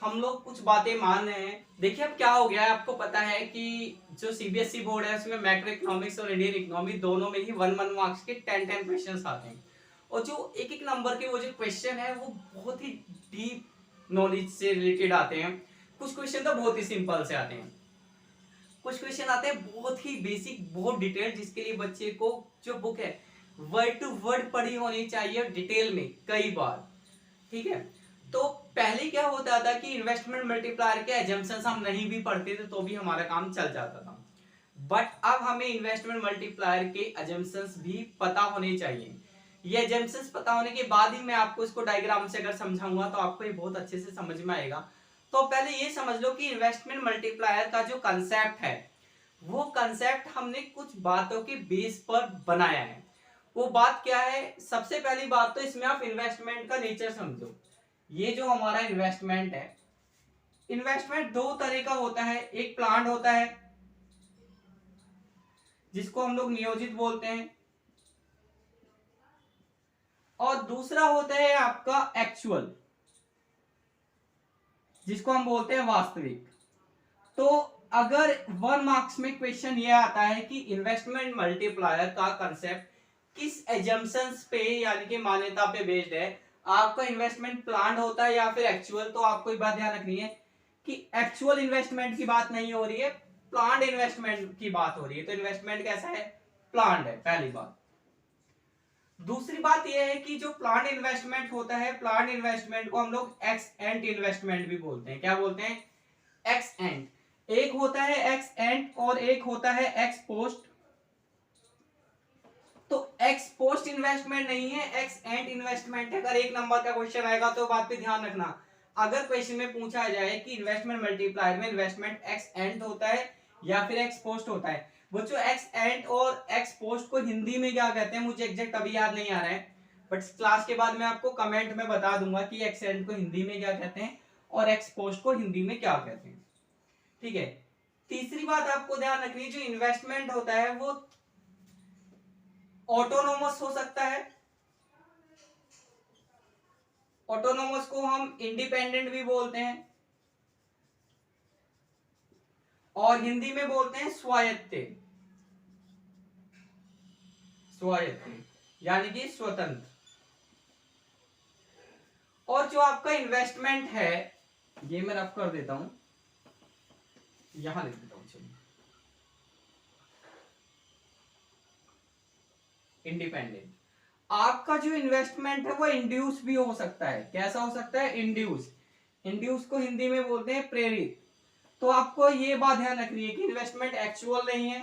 हम लोग कुछ बातें मान रहे हैं। देखिए अब क्या हो गया है, आपको पता है कि जो सीबीएसई बोर्ड है उसमें मैक्रो इकोनॉमिक्स और इंडियन इकोनॉमी दोनों में ही 1-1 मार्क्स के 10-10 क्वेश्चंस आते हैं। और जो एक एक नंबर के वो जो क्वेश्चन है वो बहुत ही डीप नॉलेज से रिलेटेड आते हैं। कुछ क्वेश्चन तो बहुत ही सिंपल से आते हैं, कुछ क्वेश्चन आते हैं बहुत ही बेसिक, बहुत डिटेल, जिसके लिए बच्चे को जो बुक है वर्ड टू वर्ड पढ़ी होनी चाहिए डिटेल में कई बार, ठीक है। तो पहले क्या होता था कि इन्वेस्टमेंट मल्टीप्लायर के एजम्पशंस हम नहीं भी पढ़ते थे तो भी हमारा काम चल जाता था, बट अब हमें इन्वेस्टमेंट मल्टीप्लायर के एजम्पशंस भी पता होने चाहिए। ये एजम्पशंस पता होने के बाद ही मैं आपको इसको डायग्राम से अगर समझाऊंगा तो आपको ये बहुत अच्छे से समझ में आएगा। तो पहले ये समझ लो कि इन्वेस्टमेंट मल्टीप्लायर का जो कंसेप्ट है वो कंसेप्ट हमने कुछ बातों के बेस पर बनाया है। वो बात क्या है, सबसे पहली बात तो इसमें आप इन्वेस्टमेंट का नेचर समझो। ये जो हमारा इन्वेस्टमेंट है, इन्वेस्टमेंट दो तरह का होता है, एक प्लान्ड होता है जिसको हम लोग नियोजित बोलते हैं, और दूसरा होता है आपका एक्चुअल। जिसको हम बोलते हैं वास्तविक। तो अगर 1 मार्क्स में क्वेश्चन ये आता है कि इन्वेस्टमेंट मल्टीप्लायर का कंसेप्ट किस एजम्पशंस पे यानी कि मान्यता पे बेस्ड है, आपका इन्वेस्टमेंट प्लान होता है या फिर एक्चुअल, तो आपको एक बात ध्यान रखनी है कि एक्चुअल इन्वेस्टमेंट की बात नहीं हो रही है, प्लान्ड इन्वेस्टमेंट की बात हो रही है। तो इन्वेस्टमेंट कैसा है, प्लान्ड है, पहली बात। दूसरी बात यह है कि जो प्लान्ड इन्वेस्टमेंट होता है, प्लान्ड इन्वेस्टमेंट को हम लोग एक्स एंड इन्वेस्टमेंट भी बोलते हैं। क्या बोलते हैं, एक्स एंड। एक होता है एक्स एंड और एक होता है एक्स पोस्ट। तो एक्स पोस्ट इन्वेस्टमेंट नहीं है, एक्स एंड इन्वेस्टमेंट है। अगर 1 नंबर का क्वेश्चन आएगा तो बात पे ध्यान रखना, अगर क्वेश्चन में पूछा जाए कि इन्वेस्टमेंट मल्टीप्लायर में इन्वेस्टमेंट एक्स एंड होता है या फिर एक्स पोस्ट होता है, वो जो एक्स एंड और एक्स पोस्ट को हिंदी में क्या कहते हैं मुझे एग्जैक्ट अभी याद नहीं आ रहा है, बट क्लास के बाद मैं आपको कमेंट में बता दूंगा कि एक्स एंड को हिंदी में क्या कहते हैं और एक्स पोस्ट को हिंदी में क्या कहते हैं। ठीक है। तीसरी बात आपको ध्यान रखनी है, जो इन्वेस्टमेंट होता है वो ऑटोनोमस हो सकता है, ऑटोनोमस को हम इंडिपेंडेंट भी बोलते हैं और हिंदी में बोलते हैं स्वायत्त, स्वायत्त यानी कि स्वतंत्र। और जो आपका इन्वेस्टमेंट है, ये मैं रफ कर देता हूं, यहां लिख देता हूं, चलिए, इंडिपेंडेंट। आपका जो इन्वेस्टमेंट है वो इंड्यूस भी हो सकता है। कैसा हो सकता है, इंड्यूस। इंड्यूस को हिंदी में बोलते हैं प्रेरित। तो आपको ये बात ध्यान रखनी है कि इन्वेस्टमेंट एक्चुअल नहीं है,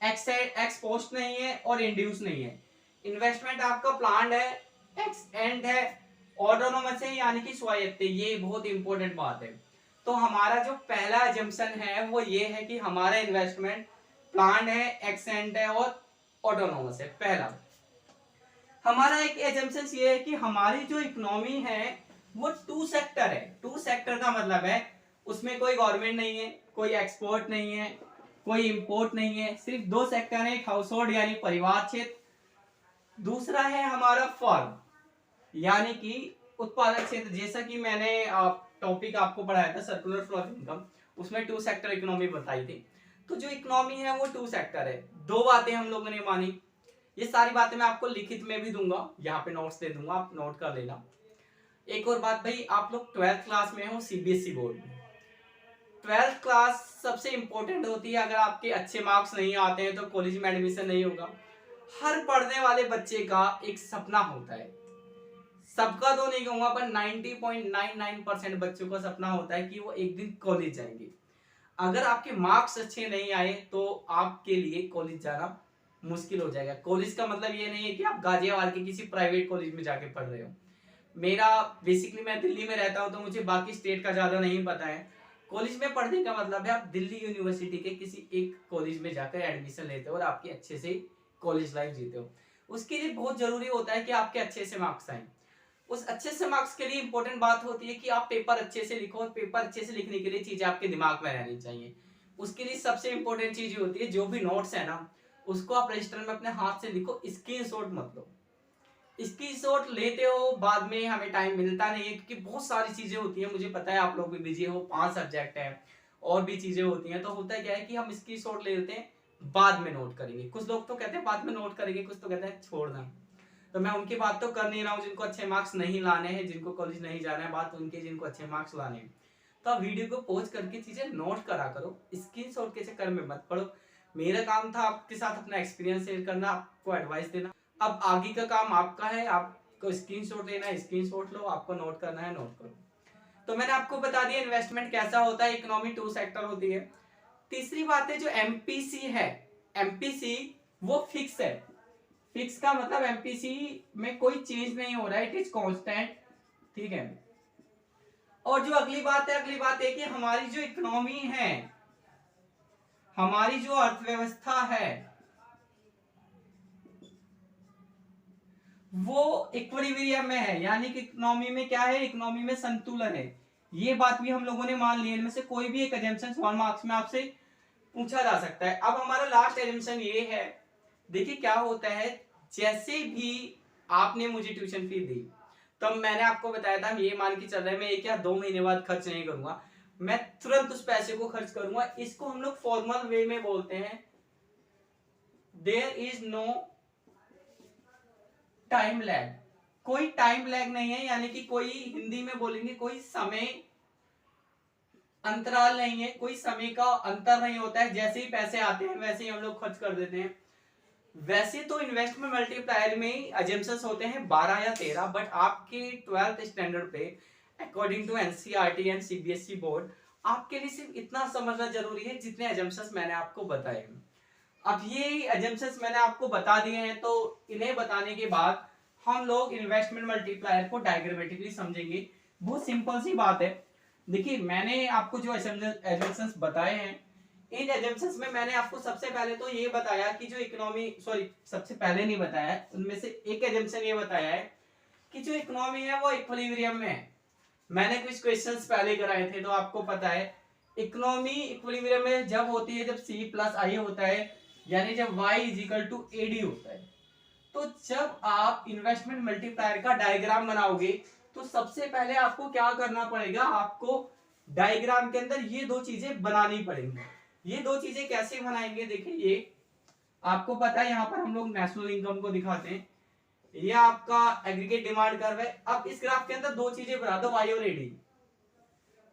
एक्स पोस्ट नहीं है और इंड्यूस नहीं है। इन्वेस्टमेंट आपका प्लान्ड है, एक्स एंड है, ऑटोनोमस है यानी कि स्वायत्त। ये बहुत इंपॉर्टेंट बात है। तो हमारा जो पहला अजम्पशन है वो ये है कि हमारा इन्वेस्टमेंट प्लान्ड है, एक्स एंड है और ऑटोनोमस है। पहला हमारा एक एजम्पशन ये है कि हमारी जो इकोनॉमी है वो 2 सेक्टर है। 2 सेक्टर का मतलब है उसमें कोई गवर्नमेंट नहीं है, कोई एक्सपोर्ट नहीं है, कोई इंपोर्ट नहीं है, सिर्फ 2 सेक्टर है। एक हाउस होल्ड यानी परिवार क्षेत्र, दूसरा है हमारा फर्म यानी कि उत्पादक क्षेत्र। जैसा कि मैंने टॉपिक आपको पढ़ाया था सर्कुलर फ्लो ऑफ इनकम, उसमें 2 सेक्टर इकोनॉमी बताई थी। तो जो इकोनॉमी है वो 2 सेक्टर है। 2 बातें हम लोगों ने मानी, ये सारी बातें मैं आपको लिखित में भी दूंगा, यहाँ पे नोट्स दे दूंगा, आप नोट कर लेना। एक और बात भाई, आप लोग 12th क्लास में हो सीबीएसई बोर्ड में, 12th क्लास सबसे इंपॉर्टेंट होती है। अगर आपके अच्छे मार्क्स नहीं आते हैं तो कॉलेज में एडमिशन नहीं होगा। हर पढ़ने वाले बच्चे का एक सपना होता है, सबका तो नहीं कहूंगा पर 90.99% बच्चों का सपना होता है कि वो एक दिन कॉलेज जाएंगे। अगर आपके मार्क्स अच्छे नहीं आए तो आपके लिए कॉलेज जाना मुश्किल हो जाएगा। कॉलेज का मतलब ये नहीं है कि आप गाजियाबाद के किसी प्राइवेट कॉलेज में जाके पढ़ रहे हो। मेरा बेसिकली मैं दिल्ली में रहता हूं तो मुझे बाकी स्टेट का ज्यादा नहीं पता है। कॉलेज में पढ़ने का मतलब है आप दिल्ली यूनिवर्सिटी के किसी एक कॉलेज में जाकर एडमिशन लेते हो और आपकी अच्छे से कॉलेज लाइफ जीते हो। उसके लिए बहुत जरूरी होता है कि आपके अच्छे से मार्क्स आए। उस अच्छे से मार्क्स के लिए इंपॉर्टेंट बात होती है कि आप पेपर अच्छे से लिखो, और पेपर अच्छे से लिखने के लिए चीजें आपके दिमाग में रहनी चाहिए। उसके लिए सबसे इंपॉर्टेंट चीज होती है, जो भी नोट्स है ना उसको आप रजिस्टर में अपने हाथ से लिखो, स्क्रीनशॉट मत लो। स्क्रीनशॉट लेते हो बाद में हमें टाइम मिलता नहीं है क्योंकि बहुत सारी चीजें होती है, मुझे पता है आप लोग भी बिजी हो, 5 सब्जेक्ट है और भी चीजें होती हैं। तो होता क्या है कि हम स्क्रीनशॉट ले लेते हैं, बाद में नोट करेंगे। कुछ लोग तो कहते हैं बाद में नोट करेंगे, कुछ तो कहते हैं छोड़ना। तो मैं उनकी बात तो कर नहीं रहा हूँ जिनको अच्छे मार्क्स नहीं लाने हैं, जिनको कॉलेज नहीं जाना है, बात उनके जिनको अच्छे मार्क्स लाने हैं। तो आप वीडियो को पॉज करके चीजें नोट करा करो, स्क्रीनशॉट के चक्कर में मत पढ़ो। मेरा काम था आपके साथ अपना एक्सपीरियंस शेयर करना, आपको एडवाइस देना। अब आगे का काम आपका है, आपको स्क्रीनशॉट लेना है, स्क्रीनशॉट लो, आपको नोट करना है, नोट करो। तो मैंने आपको बता दिया इन्वेस्टमेंट कैसा होता है, इकोनॉमी 2 सेक्टर होती है। तीसरी बात है जो एमपीसी है, एमपीसी वो फिक्स है। फिक्स का मतलब एमपीसी में कोई चेंज नहीं हो रहा है, इट इज कांस्टेंट। ठीक है। और जो अगली बात है कि हमारी जो इकोनॉमी है, हमारी जो अर्थव्यवस्था है वो इक्विलिब्रियम में है, यानी कि इकोनॉमी में क्या है, इकोनॉमी में संतुलन है। ये बात भी हम लोगों ने मान ली है। इनमें से कोई भी एक अजम्पशन 1 मार्क्स में आपसे पूछा जा सकता है। अब हमारा लास्ट एजम्पशन ये है, देखिए क्या होता है, जैसे भी आपने मुझे ट्यूशन फी दी तब मैंने आपको बताया था ये मान के चल रहा है मैं 1 या 2 महीने बाद खर्च नहीं करूंगा, मैं तुरंत उस पैसे को खर्च करूंगा। इसको हम लोग फॉर्मल वे में बोलते हैं there is no time lag. कोई टाइम लैग नहीं है, यानी कि कोई हिंदी में बोलेंगे कोई समय अंतराल नहीं है, कोई समय का अंतर नहीं होता है। जैसे ही पैसे आते हैं वैसे ही हम लोग खर्च कर देते हैं। वैसे तो इन्वेस्टमेंट मल्टीप्लायर में अजम्पशंस होते हैं 12 या 13, बट आपके 12th स्टैंडर्ड पे according to NCERT and CBSE board आपके लिए सिर्फ इतना समझना जरूरी है जितने अजम्पशंस मैंने आपको बताए हैं। अब ये अजम्पशंस मैंने आपको बता दिए हैं, तो इन्हें बताने के बाद हम लोग इन्वेस्टमेंट मल्टीप्लायर को डायग्रामेटिकली समझेंगे। बहुत सिंपल सी बात है। देखिए मैंने आपको जो अजम्पशंस बताए हैं, इन एजम्पशंस में मैंने आपको सबसे पहले तो ये बताया कि जो इकोनॉमी, सॉरी सबसे पहले नहीं बताया, उनमें से एक एजम्पशन ये बताया है कि जो इकोनॉमी है वो इक्विलिब्रियम में है। मैंने कुछ क्वेश्चंस पहले कराए थे तो आपको पता है इकोनॉमी इक्विलिब्रियम में जब होती है जब C प्लस आई होता है, यानी जब Y is equal to AD होता है। तो जब आप इन्वेस्टमेंट मल्टीप्लायर का डायग्राम बनाओगे तो सबसे पहले आपको क्या करना पड़ेगा, आपको डायग्राम के अंदर ये दो चीजें बनानी पड़ेंगी। ये दो चीजें कैसे बनाएंगे, देखिए ये आपको पता है यहाँ पर हम लोग नेशनल इनकम को दिखाते हैं, ये आपका एग्रीगेट डिमांड कर्व है। अब इस ग्राफ के अंदर दो चीजें बना दो, Y और AD।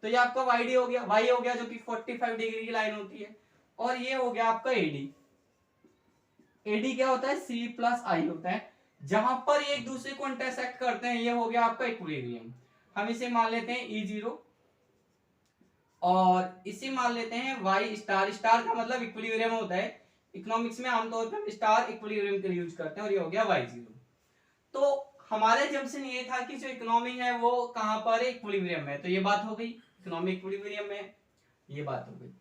तो ये आपका YD हो गया, Y हो गया जो कि 45 डिग्री की लाइन होती है, और ये हो गया आपका AD। AD क्या होता है, C प्लस I होता है, जहां पर एक दूसरे को इंटरसेक्ट करते हैं, ये हो गया आपका इक्विलिब्रियम। हम इसे मान लेते हैं E0 और इसे मान लेते हैं Y स्टार। स्टार का मतलब इक्विलिब्रियम होता है, इकोनॉमिक्स में आमतौर पर हम स्टार इक्विलिब्रियम के लिए यूज करते हैं, और ये हो गया Y0। तो हमारे जंक्शन ये था कि जो इकोनॉमी है वो कहां पर है, इक्विलिब्रियम में। तो ये बात हो गई, इकोनॉमी इक्विलिब्रियम में, ये बात हो गई।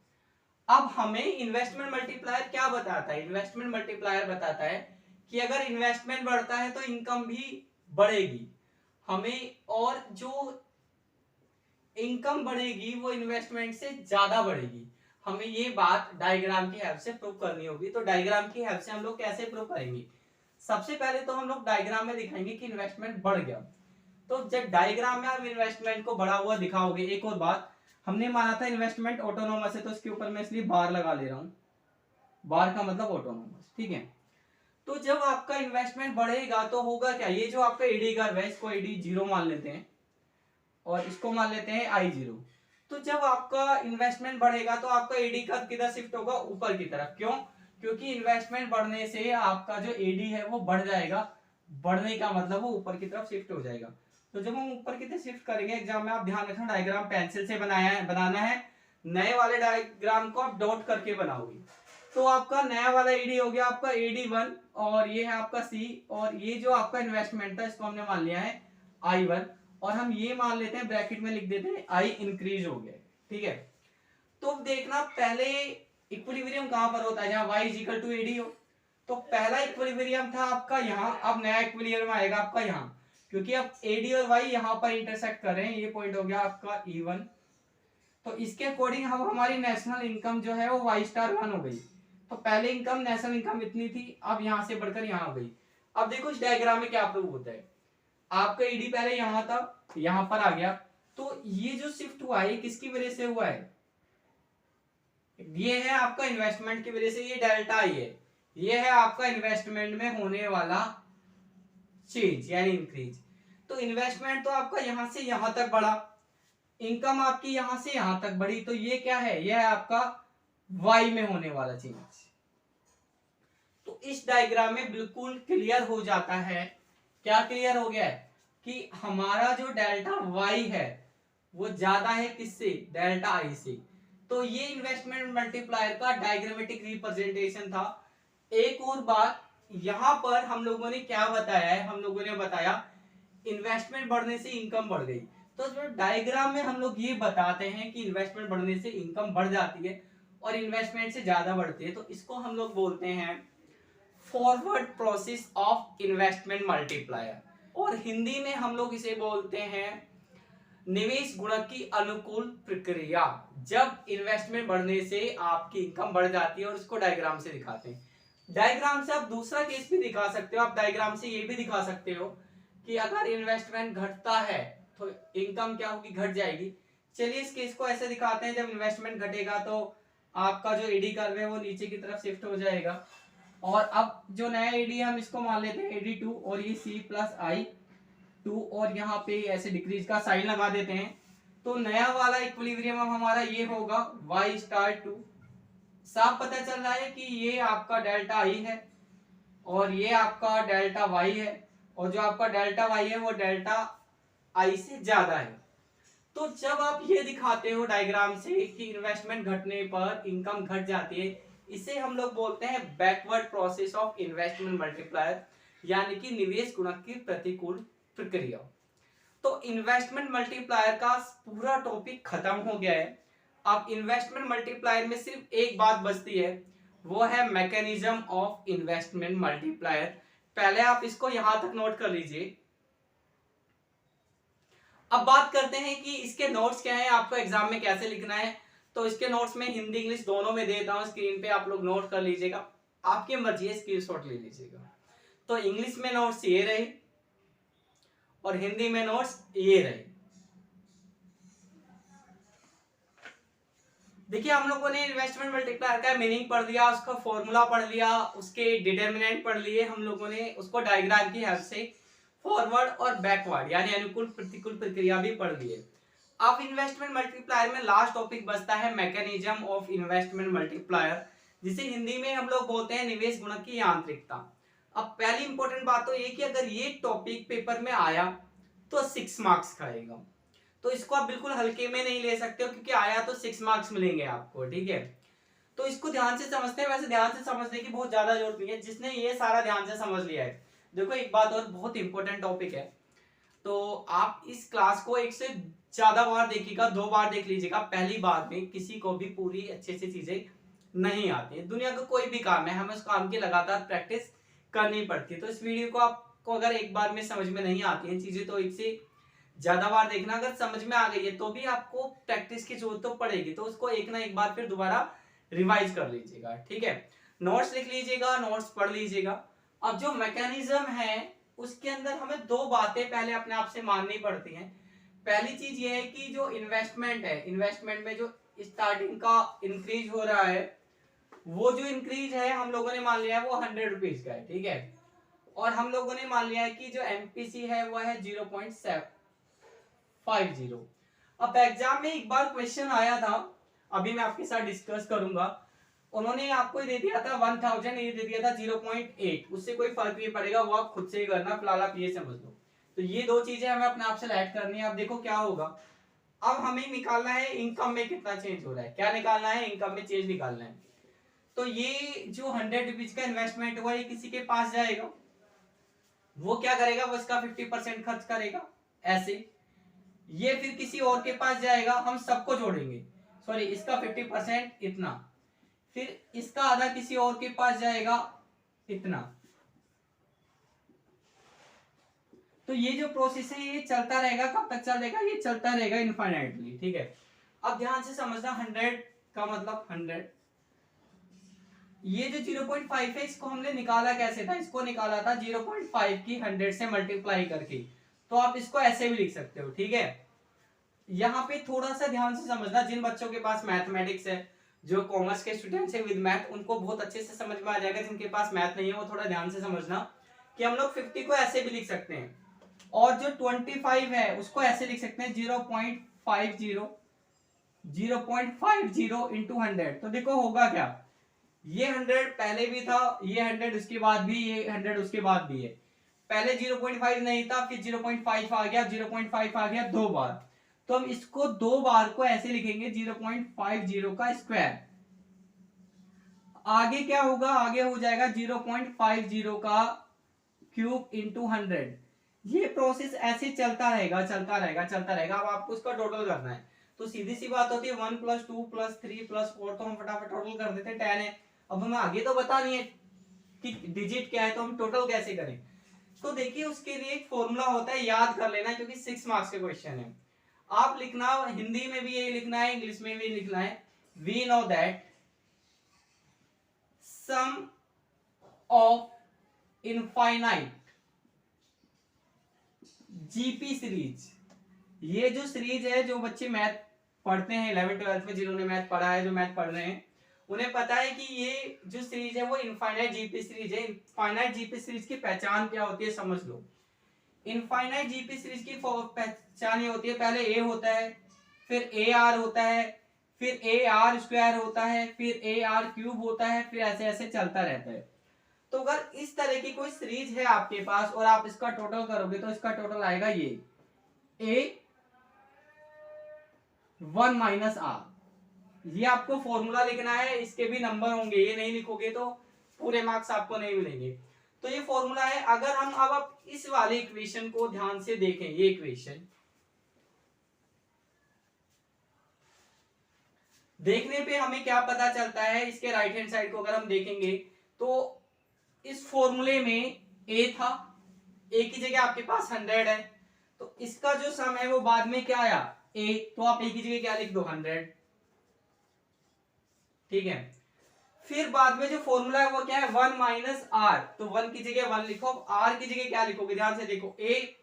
अब हमें इन्वेस्टमेंट मल्टीप्लायर क्या बताता है, इन्वेस्टमेंट मल्टीप्लायर बताता है कि अगर इन्वेस्टमेंट बढ़ता है तो इनकम भी बढ़ेगी हमें, और जो इनकम बढ़ेगी वो इन्वेस्टमेंट से ज्यादा बढ़ेगी। हमें ये बात डायग्राम की हेल्प से प्रूव करनी होगी। तो डायग्राम की हेल्प से हम लोग कैसे प्रूव करेंगे, सबसे पहले तो हम लोग डायग्राम में दिखाएंगे कि इन्वेस्टमेंट बढ़ गया। तो जब डायग्राम में आप इन्वेस्टमेंट को बढ़ा हुआ दिखाओगे, एक और बात, हमने माना था इन्वेस्टमेंट ऑटोनोमस है, तो इसके ऊपर मैं इसलिए बार लगा ले रहा हूं, बार का मतलब ऑटोनोमस, ठीक है। तो जब आपका इन्वेस्टमेंट बढ़ेगा तो होगा क्या, ये जो आपका एडी कर्व है इसको एडी 0 मान लेते हैं और इसको मान लेते हैं I0। तो जब आपका इन्वेस्टमेंट बढ़ेगा तो आपका एडी कर्व किधर शिफ्ट होगा, ऊपर की तरफ। क्यों, क्योंकि इन्वेस्टमेंट बढ़ने से आपका जो एडी है वो बढ़ जाएगा, बढ़ने का मतलब वो ऊपर की तरफ शिफ्ट हो जाएगा। तो जब हम ऊपर की तरफ शिफ्ट करेंगे, एग्जाम में आप ध्यान रखना डायग्राम पेंसिल से बनाना है, नए वाले डायग्राम को आप डॉट करके बनाओगे। तो आपका नया वाला एडी हो गया आपका AD1, और ये है आपका C, और ये जो आपका इन्वेस्टमेंट था इसको हमने मान लिया है I1, और हम ये मान लेते हैं ब्रैकेट में लिख देते हैं I इंक्रीज हो गया, ठीक है। तो देखना पहले इक्विलिब्रियम कहां पर होता है, जहां Y is equal to AD हो। तो पहला इक्विलिब्रियम था आपका यहाँ, अब नया इक्विलिब्रियम आएगा आपका यहाँ, क्योंकि अब AD और Y यहाँ पर इंटरसेक्ट कर रहे हैं, ये पॉइंट हो गया आपका E1। तो इसके अकॉर्डिंग अब हमारी नेशनल इनकम जो है वो Y*1 हो गई। तो पहले इनकम, नेशनल इनकम इतनी थी, अब यहां से बढ़कर यहां हो गई। अब देखो इस डायग्राम में क्या प्रूव होता है, आपका ईडी पहले यहां था, यहां पर आ गया। तो ये जो शिफ्ट हुआ है किसकी वजह से हुआ है, ये है आपका इन्वेस्टमेंट की वजह से, ये डेल्टा आई है, ये है आपका इन्वेस्टमेंट में होने वाला चेंज यानी इंक्रीज। तो इन्वेस्टमेंट तो आपका यहां से यहां तक बढ़ा, इनकम आपकी यहां से यहां तक बढ़ी, तो ये क्या है, यह है आपका वाई में होने वाला चेंज। तो इस डायग्राम में बिल्कुल क्लियर हो जाता है, क्या क्लियर हो गया है कि हमारा जो डेल्टा वाई है वो ज्यादा है किससे, डेल्टा आई से। तो ये इन्वेस्टमेंट मल्टीप्लायर का डायग्रामेटिक रिप्रेजेंटेशन था। एक और बात, यहां पर हम लोगों ने क्या बताया है, हम लोगों ने बताया इन्वेस्टमेंट बढ़ने से इनकम बढ़ गई। तो जो डायग्राम में हम लोग ये बताते हैं कि इन्वेस्टमेंट बढ़ने से इनकम बढ़ जाती है और इन्वेस्टमेंट से ज्यादा बढ़ती है, तो इसको हम लोग बोलते हैं forward process of investment multiplier, और हिंदी में हम लोग इसे बोलते हैं निवेश गुणक की अनुकूल प्रक्रिया। जब इन्वेस्टमेंट बढ़ने से आपकी इनकम बढ़ जाती है, और इसको डायग्राम से दिखाते हैं। डायग्राम से आप दूसरा केस भी दिखा सकते हो, आप डायग्राम से ये भी दिखा सकते हो कि अगर इन्वेस्टमेंट घटता है तो इनकम क्या होगी, घट जाएगी। चलिए इस केस को ऐसे दिखाते हैं, जब इन्वेस्टमेंट घटेगा तो आपका जो एडी कर्व है वो नीचे की तरफ शिफ्ट हो जाएगा। और अब जो नया एडी हम इसको मान लेते हैं एडी 2, और ये सी प्लस आई 2, और यहाँ पे ऐसे डिक्रीज का साइन लगा देते हैं। तो नया वाला इक्विलिब्रियम हमारा ये होगा y स्टार 2। साफ पता चल रहा है कि ये आपका डेल्टा आई है और ये आपका डेल्टा वाई है, और जो आपका डेल्टा वाई है वो डेल्टा आई से ज्यादा है। तो जब आप ये दिखाते हो डायग्राम से कि इन्वेस्टमेंट घटने पर इनकम घट जाती है, इसे हम लोग बोलते हैं backward process of investment multiplier, यानी कि निवेश गुणक की प्रतिकूल प्रक्रिया। तो इन्वेस्टमेंट मल्टीप्लायर का पूरा टॉपिक खत्म हो गया है। अब इन्वेस्टमेंट मल्टीप्लायर में सिर्फ एक बात बचती है, वो है मैकेनिज्म ऑफ इन्वेस्टमेंट मल्टीप्लायर। पहले आप इसको यहां तक नोट कर लीजिए। अब बात करते हैं कि इसके नोट्स क्या है, आपको एग्जाम में कैसे लिखना है। तो इसके नोट्स में हिंदी इंग्लिश दोनों में देता हूं, स्क्रीन पे आप लोग नोट कर लीजिएगा, आपकी मर्जी है, स्क्रीनशॉट ले लीजिएगा। तो इंग्लिश में नोट्स ये रहे और हिंदी में नोट्स ये रहे। देखिए हम लोगों ने इन्वेस्टमेंट मल्टीप्लायर का मीनिंग पढ़ लिया, उसका फॉर्मूला पढ़ लिया, उसके डिटरमिनेंट पढ़ लिए हम लोगों ने, उसको डायग्राम की हेल्प से फॉरवर्ड और बैकवर्ड यानी अनुकूल प्रतिकूल प्रक्रिया भी पढ़ लिए। अब इन्वेस्टमेंट मल्टीप्लायर में लास्ट टॉपिक बचता है मैकेनिज्म ऑफ इन्वेस्टमेंट मल्टीप्लायर, जिसे हिंदी में हम लोग बोलते हैं निवेश गुणक की यांत्रिकता। अब पहली इंपॉर्टेंट बात तो ये कि अगर ये टॉपिक पेपर में आया तो 6 मार्क्स खाएगा, तो इसको आप बिल्कुल हल्के में नहीं ले सकते हो, क्योंकि आया तो 6 मार्क्स मिलेंगे आपको, ठीक है। तो इसको ध्यान से समझते हैं। वैसे ध्यान से समझने की बहुत ज्यादा जरूरत नहीं है, जिसने ये सारा ध्यान से समझ लिया है। देखो एक बात और बहुत इंपॉर्टेंट टॉपिक है, तो आप इस क्लास को एक से ज्यादा बार देखिएगा, 2 बार देख लीजिएगा। पहली बार में किसी को भी पूरी अच्छे से चीजें नहीं आती है, दुनिया का कोई भी काम है, हमें उस काम की लगातार प्रैक्टिस करनी पड़ती है। तो इस वीडियो को आपको अगर एक बार में समझ में नहीं आती है चीजें, तो एक से ज्यादा बार देखना। अगर समझ में आ गई है तो भी आपको प्रैक्टिस की जरूरत तो पड़ेगी, तो उसको एक ना एक बार फिर दोबारा रिवाइज कर लीजिएगा, ठीक है। नोट्स लिख लीजिएगा, नोट्स पढ़ लीजिएगा। अब जो मैकेनिज्म है उसके अंदर हमें 2 बातें पहले अपने आप से माननी पड़ती हैं। पहली चीज ये है कि जो इन्वेस्टमेंट है, इन्वेस्टमेंट में जो स्टार्टिंग का इंक्रीज हो रहा है, वो जो इंक्रीज है हम लोगों ने मान लिया है वो 100 रुपीज का है, ठीक है। और हम लोगों ने मान लिया है कि जो एमपीसी है वो है 0.50। अब एग्जाम में एक बार क्वेश्चन आया था, अभी मैं आपके साथ डिस्कस करूंगा। उन्होंने आपको दे दिया था 1000, ये दे दिया था 0.8, उससे कोई फर्क नहीं पड़ेगा, वो आप खुद से ही करना, फिलहाल आप ये समझ लो। तो ये 2 चीजें हमें अपने आप से ऐड करनी है। अब देखो क्या होगा, अब हमें निकालना है इनकम में कितना चेंज हो रहा है, क्या निकालना है, इनकम में चेंज निकालना है। तो ये जो 100 रुपीज का इन्वेस्टमेंट हुआ ये किसी के पास जाएगा, वो क्या करेगा, वो इसका 50% खर्च करेगा ऐसे। ये फिर किसी और के पास जाएगा, हम सबको जोड़ेंगे, सॉरी इसका 50% इतना, फिर इसका आधा किसी और के पास जाएगा इतना। तो ये जो प्रोसेस है ये चलता रहेगा, कब तक चलेगा, ये चलता रहेगा इनफाइनाइटली, ठीक है। अब ध्यान से समझना, 100 का मतलब 100, ये जो 0.5 है इसको हमने निकाला कैसे था, इसको निकाला था 0.5 की 100 से मल्टीप्लाई करके। तो आप इसको ऐसे भी लिख सकते हो, ठीक है। यहाँ पे थोड़ा सा ध्यान से समझना, जिन बच्चों के पास मैथमेटिक्स है, जो कॉमर्स के स्टूडेंट्स हैं विद मैथ, उनको बहुत अच्छे से समझ में आ जाएगा। जिनके पास मैथ नहीं है वो थोड़ा ध्यान से समझना कि हम लोग 50 को ऐसे भी लिख सकते हैं, और जो 25 है उसको ऐसे लिख सकते हैं 0.50 इंटू 100। तो देखो होगा क्या, ये 100 पहले भी था, ये 100 उसके बाद भी, ये 100 उसके बाद भी है। पहले 0.5 नहीं था, फिर 0.5 आ गया, 0.5 आ गया 2 बार। तो हम इसको 2 बार को ऐसे लिखेंगे 0.50 का स्क्वायर। आगे क्या होगा, आगे हो जाएगा 0.50 का क्यूब इंटू 100। ये प्रोसेस ऐसे चलता रहेगा, चलता रहेगा, चलता रहेगा। अब आपको इसका टोटल करना है, तो सीधी सी बात होती है 1 + 2 + 3 + 4, तो हम फटाफट टोटल कर देते हैं, 10 है। अब हमें आगे तो पता नहीं है कि डिजिट क्या है, तो हम टोटल कैसे करें। तो देखिए उसके लिए एक फॉर्मूला होता है, याद कर लेना, क्योंकि 6 मार्क्स के क्वेश्चन है। आप लिखना, हिंदी में भी यही लिखना है, इंग्लिश में भी लिखना है। We know that sum of infinite GP series, ये जो सीरीज है, जो बच्चे मैथ पढ़ते हैं 11th 12th में, जिन्होंने मैथ पढ़ा है, जो मैथ पढ़ रहे हैं, उन्हें पता है कि ये जो सीरीज है वो इनफाइनाइट जीपी सीरीज है। इनफाइनाइट जीपी सीरीज की पहचान क्या होती है समझ लो। इनफाइनाइट जीपी सीरीज की पहचान ये होती है, पहले ए होता है, फिर ए आर होता है, फिर ए आर स्क्वायर होता है, फिर ए आर क्यूब होता है, फिर ऐसे ऐसे चलता रहता है। तो अगर इस तरह की कोई सीरीज है आपके पास और आप इसका टोटल करोगे तो इसका टोटल आएगा ये ए 1 माइनस आर। ये आपको फॉर्मूला लिखना है, इसके भी नंबर होंगे, ये नहीं लिखोगे तो पूरे मार्क्स आपको नहीं मिलेंगे। तो ये फॉर्मूला है। अगर हम अब आप इस वाले इक्वेशन को ध्यान से देखें, ये इक्वेशन देखने पे हमें क्या पता चलता है, इसके राइट हैंड साइड को अगर हम देखेंगे तो इस फॉर्मूले में ए था, ए की जगह आपके पास 100 है, तो इसका जो सम है वो बाद में क्या आया ए, तो आप ए की जगह क्या लिख दो 100, ठीक है। फिर बाद में जो फॉर्मूला है वो क्या है 1 माइनस आर, तो 1 की जगह 1 लिखो, आर की जगह क्या लिखोगे, ध्यान से देखो, ए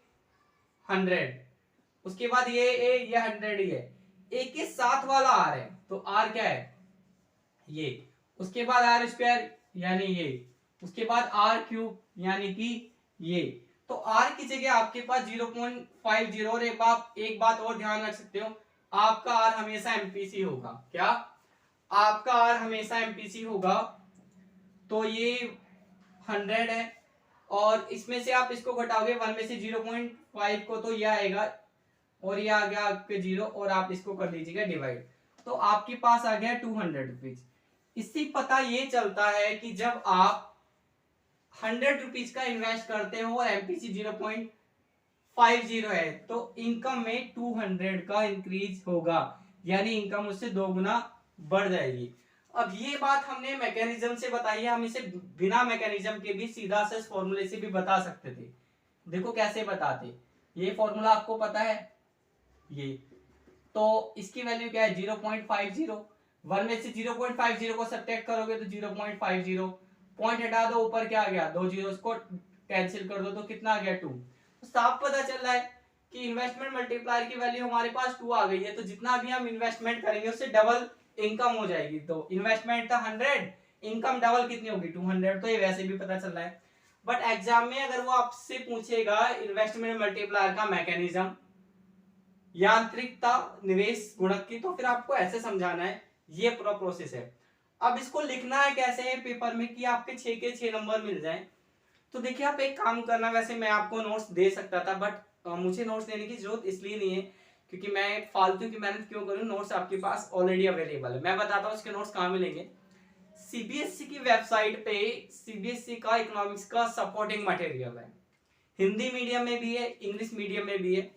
100, उसके बाद ये ए, ये 100 ही है, ए के साथ वाला आर है, तो आर क्या है ये, उसके बाद आर स्क्वायर यानी ये, उसके बाद आर क्यूब यानी कि ये। तो आर की जगह आपके पास 0.50, और एक बात और ध्यान रख सकते हो, आपका आर हमेशा एमपीसी होगा। क्या आपका आर हमेशा एमपीसी होगा। तो ये 100 है, और इसमें से आप इसको घटाओगे 1 में से 0.5 को, तो यह आएगा, और ये आ गया आपके 0, और आप इसको कर लीजिएगा डिवाइड, तो आपके पास आ गया 200 रुपीज। इससे पता ये चलता है कि जब आप 100 रुपीज का इन्वेस्ट करते हो और एमपीसी 0.50 है, तो इनकम में 200 का इंक्रीज होगा, यानी इनकम उससे 2 गुना बढ़ जाएगी। अब ये बात हमने मैकेनिज्म से बताई है, हम इसे बिना मैकेनिज्म के भी सीधा से फॉर्मूले से भी बता सकते थे। देखो कैसे बताते, ये फॉर्मूला आपको पता है ये, तो इसकी वैल्यू क्या है 0.50, 1 में से 0.50 को सब्ट्रैक्ट करोगे तो 0.50, पॉइंट हटा दो, ऊपर क्या आ गया 2 जीरोस को कैंसिल कर दो, तो कितना आ गया 2। तो साफ पता चल रहा है कि इन्वेस्टमेंट मल्टीप्लायर की वैल्यू हमारे पास 2 आ गई है, तो जितना भी हम इन्वेस्टमेंट करेंगे उससे डबल इनकम हो जाएगी। तो इन्वेस्टमेंट था 100, इनकम डबल कितनी होगी 200, तो ये वैसे भी पता चल रहा है। बट एग्जाम में अगर वो आपसे पूछेगा इन्वेस्टमेंट मल्टीप्लायर का मैकेनिज्म, यांत्रिकता निवेश गुणक की, तो फिर आपको ऐसे समझाना है, ये पूरा प्रोसेस है। अब इसको लिखना है कैसे है पेपर में कि आपके 6 के 6 नंबर मिल जाएं। तो देखिए आप एक काम करना, वैसे मैं आपको नोट्स दे सकता था, बट मुझे नोट्स देने की जरूरत इसलिए नहीं है क्योंकि मैं फालतू की मेहनत क्यों करूं, नोट्स आपके पास ऑलरेडी अवेलेबल है। मैं बताता हूं इसके नोट्स कहां मिलेंगे। सीबीएसई की वेबसाइट पे सीबीएसई का इकोनॉमिक्स का सपोर्टिंग मटेरियल है, हिंदी मीडियम में भी है, इंग्लिश मीडियम में भी है।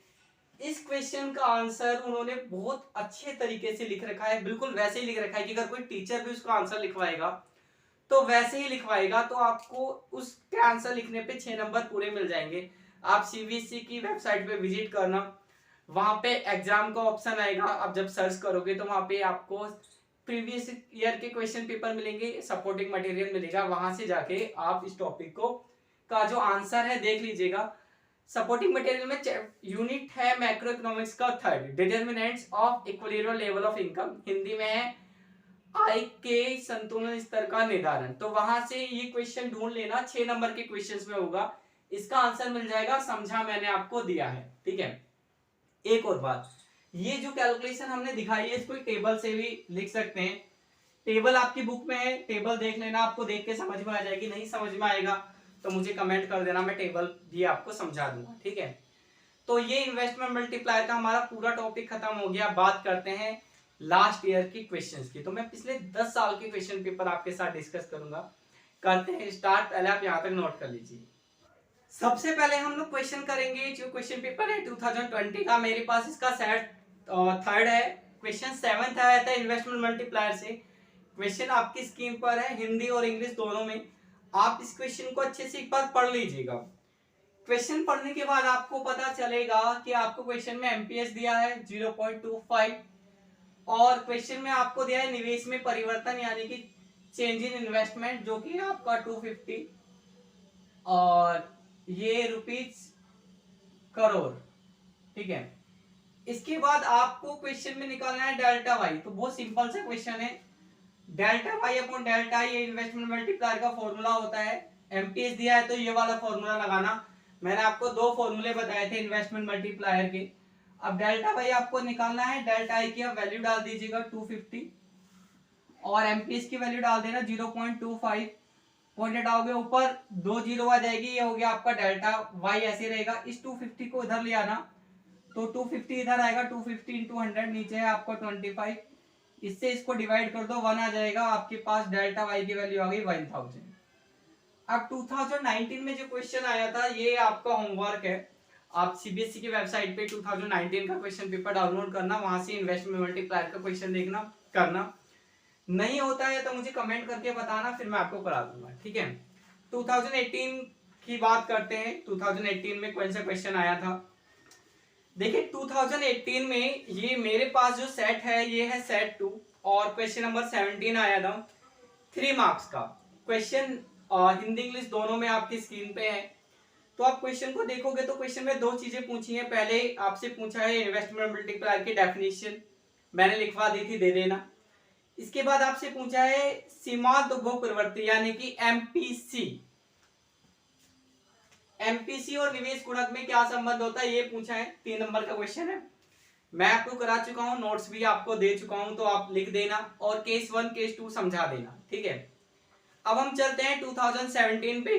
इस क्वेश्चन का आंसर उन्होंने बहुत अच्छे तरीके से लिख रखा है, बिल्कुल वैसे ही लिख रखा है कि अगर कोई टीचर भी उसका आंसर लिखवाएगा तो वैसे ही लिखवाएगा, तो आपको उसके आंसर लिखने पे 6 नंबर पूरे मिल जाएंगे। आप सीबीएसई की वेबसाइट पे विजिट करना, वहां पे एग्जाम का ऑप्शन आएगा, आप जब सर्च करोगे तो वहां पे आपको प्रीवियस ईयर के क्वेश्चन पेपर मिलेंगे, सपोर्टिंग मटेरियल मिलेगा, वहां से जाके आप इस टॉपिक को का जो आंसर है देख लीजिएगा। सपोर्टिंग मटेरियल में यूनिट है मैक्रो इकोनॉमिक्स का 3rd, determinants of equilibrium level of income, Hindi में है आय के संतुलन स्तर का निर्धारण। तो वहां से ये क्वेश्चन ढूंढ लेना, 6 नंबर के क्वेश्चंस में होगा, इसका आंसर मिल जाएगा, समझा मैंने आपको दिया है, ठीक है। एक और बात, ये जो कैलकुलेशन हमने दिखाई है इसको टेबल से भी लिख सकते हैं, टेबल आपकी बुक में है, टेबल देख लेना, आपको देख के समझ में आ जाएगी, नहीं समझ में आएगा तो मुझे कमेंट कर देना, मैं टेबल भी आपको समझा दूंगा, ठीक है। तो ये इन्वेस्टमेंट मल्टीप्लायर का हमारा पूरा टॉपिक खत्म हो गया। बात करते हैं लास्ट ईयर की क्वेश्चंस की, तो मैं पिछले 10 साल के क्वेश्चन पेपर आपके साथ डिस्कस करूंगा। करते हैं स्टार्ट, पहले आप यहाँ तक नोट कर लीजिए। सबसे पहले हम लोग क्वेश्चन करेंगे, जो क्वेश्चन पेपर है 2020 का, मेरे पास इसका सेट 3rd है, क्वेश्चन 7th आया था इन्वेस्टमेंट मल्टीप्लायर से। क्वेश्चन आपकी स्क्रीन पर है, हिंदी और इंग्लिश दोनों में। आप इस क्वेश्चन को अच्छे से एक बार पढ़ लीजिएगा। क्वेश्चन पढ़ने के बाद आपको पता चलेगा कि आपको क्वेश्चन में एमपीएस दिया है 0.25, और क्वेश्चन में आपको दिया है निवेश में परिवर्तन यानी कि चेंज इन इन्वेस्टमेंट, जो कि आपका 250, और ये रुपीज करोड़, ठीक है। इसके बाद आपको क्वेश्चन में निकालना है डेल्टा वाई। तो बहुत सिंपल सा क्वेश्चन है, delta Y upon delta I ये इन्वेस्टमेंट मल्टीप्लायर का फॉर्मूला होता है। एमपीएस दिया है तो ये वाला फॉर्मूला लगाना। मैंने आपको दो फॉर्मूले बताए थे इन्वेस्टमेंट मल्टीप्लायर के। अब डेल्टा वाई आपको निकालना है, डेल्टा आई की आप वैल्यू डाल दीजिएगा 250 और एमपीएस की वैल्यू डाल देना 0.25। पॉइंट हटाओगे ऊपर 2 जीरो आ जाएगी, ये हो गया आपका डेल्टा वाई। ऐसे रहेगा, इस 250 को इधर ले आना तो 250 इधर आएगा, 250 इंटू 100 नीचे है आपको 25। इससे इसको डिवाइड कर दो, 1 आ जाएगा, आपके पास डेल्टा वाई की वैल्यू आ गई 1000। अब 2019 में जो क्वेश्चन आया था ये आपका होमवर्क है। आप सीबीएसई की वेबसाइट पे 2019 का क्वेश्चन पेपर डाउनलोड करना, वहां से इन्वेस्टमेंट मल्टीप्लायर का क्वेश्चन देखना करना। नहीं होता है तो मुझे कमेंट करके बताना, फिर मैं आपको करा दूंगा, ठीक है। 2018 की बात करते हैं, 2018 में कौन सा क्वेश्चन आया था। देखिए 2018 में ये मेरे पास जो सेट है ये है सेट 2 और क्वेश्चन नंबर 17 आया था 3 मार्क्स का क्वेश्चन। हिंदी इंग्लिश दोनों में आपकी स्क्रीन पे है। तो आप क्वेश्चन को देखोगे तो क्वेश्चन में दो चीजें पूछी हैं। पहले आपसे पूछा है इन्वेस्टमेंट मल्टीप्लायर की डेफिनेशन, मैंने लिखवा दी थी, दे देना। इसके बाद आपसे पूछा है सीमांत उपभोग प्रवृत्ति यानी कि एमपीसी। एमपीसी और निवेश गुणक में क्या संबंध होता है ये पूछा है, 3 नंबर का क्वेश्चन है। मैं आपको करा चुका हूं, नोट्स भी आपको दे चुका हूं, तो आप लिख देना और केस 1 केस 2 समझा देना, ठीक है। अब हम चलते हैं 2017 पे।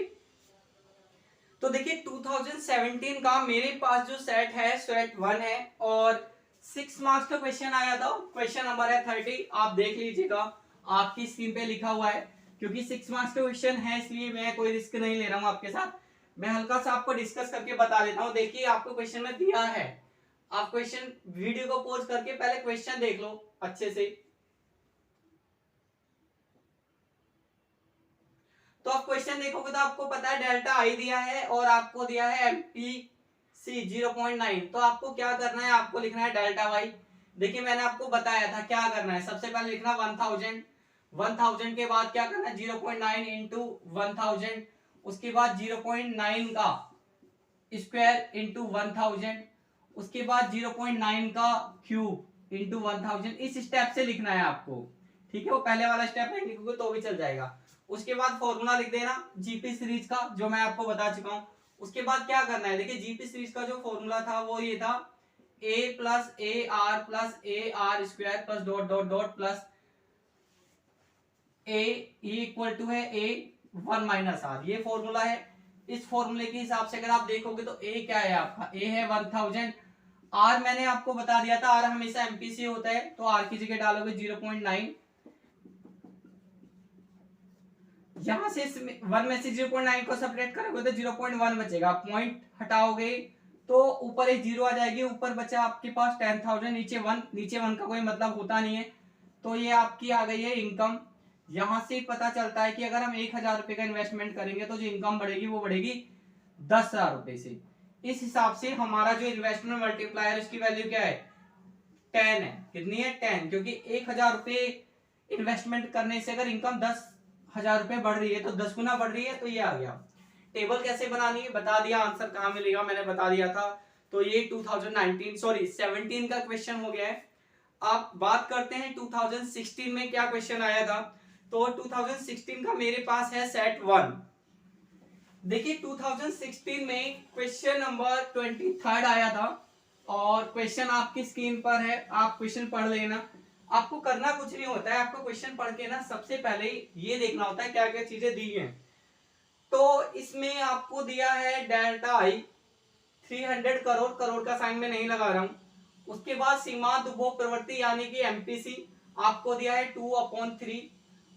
तो देखिए 2017 का मेरे पास जो सेट है सेट 1 है और 6 मार्क्स का क्वेश्चन आया था। क्वेश्चन नंबर है 30, आप देख लीजिएगा, आपकी स्क्रीन पे लिखा हुआ है। क्योंकि 6 मार्क्स का क्वेश्चन है इसलिए मैं कोई रिस्क नहीं ले रहा हूं आपके साथ, मैं हल्का सा आपको डिस्कस करके बता देता हूं। देखिए आपको क्वेश्चन में दिया है, आप क्वेश्चन वीडियो को पॉज करके पहले क्वेश्चन देख लो अच्छे से। तो आप क्वेश्चन देखोगे तो आपको पता है डेल्टा आई दिया है और आपको दिया है एमपीसी 0.9। तो आपको क्या करना है, आपको लिखना है डेल्टा वाई। देखिए मैंने आपको बताया था क्या करना है, सबसे पहले लिखना 1000, 1000 के बाद क्या करना है 0.9 इंटू 1000, उसके बाद 0.9 का स्क्वायर इंटू 1000, उसके बाद 0.9 का क्यूब इंटू 1000। इस स्टेप से लिखना है आपको, ठीक है। वो पहले वाला स्टेप नहीं लिखोगे तो भी चल जाएगा। उसके बाद फॉर्मूला लिख देना जीपी सीरीज का, जो मैं आपको बता चुका हूं। उसके बाद क्या करना है, देखिए जीपी सीरीज का जो फॉर्मूला था वो ये था a plus a r square plus dot dot dot plus a equal to है a 1 माइनस आर, ये फॉर्मूला है। इस फॉर्मूले के हिसाब से अगर आप देखोगे तो a क्या है आपका, a है 1000। r मैंने आपको बता दिया था, r हमेशा एमपीसी होता है, तो r की जगह डालोगे 0.9। यहां से 1 में से 0.9 को सब्ट्रैक्ट करोगे तो 0.1 बचेगा। पॉइंट हटाओगे तो ऊपर एक जीरो आ जाएगी, ऊपर बचा आपके पास 10,000, नीचे 1, नीचे 1 का कोई मतलब होता नहीं है। तो ये आपकी आ गई है इनकम। यहां से पता चलता है कि अगर हम 1000 रुपए का इन्वेस्टमेंट करेंगे तो जो इनकम बढ़ेगी वो बढ़ेगी 10,000 रुपए से। इस हिसाब से हमारा जो इन्वेस्टमेंट मल्टीप्लायर उसकी वैल्यू क्या है 10 है। कितनी है 10, क्योंकि 1000 रुपए इन्वेस्टमेंट करने से अगर इनकम 10,000 रुपए बढ़ रही है तो 10 गुना बढ़ रही है। तो ये आ गया। टेबल कैसे बनानी है बता दिया, आंसर कहां मिलेगा मैंने बता दिया था। तो ये 17 का क्वेश्चन हो गया है। आप बात करते हैं 2016 में क्या क्वेश्चन आया था। तो 2016 का मेरे पास है सेट 1। देखिए 2016 में क्वेश्चन नंबर 23 आया था और क्वेश्चन आपकी स्क्रीन पर है, आप क्वेश्चन पढ़ लेना। आपको करना कुछ नहीं होता है, आपको क्वेश्चन पढ़ के ना सबसे पहले ये देखना होता है क्या क्या चीजें दी हैं। तो इसमें आपको दिया है डेल्टा आई 300 करोड़, करोड़ का साइन में नहीं लगा रहा हूं। उसके बाद सीमांत उपभोग प्रवृत्ति यानी कि एमपीसी आपको दिया है 2/3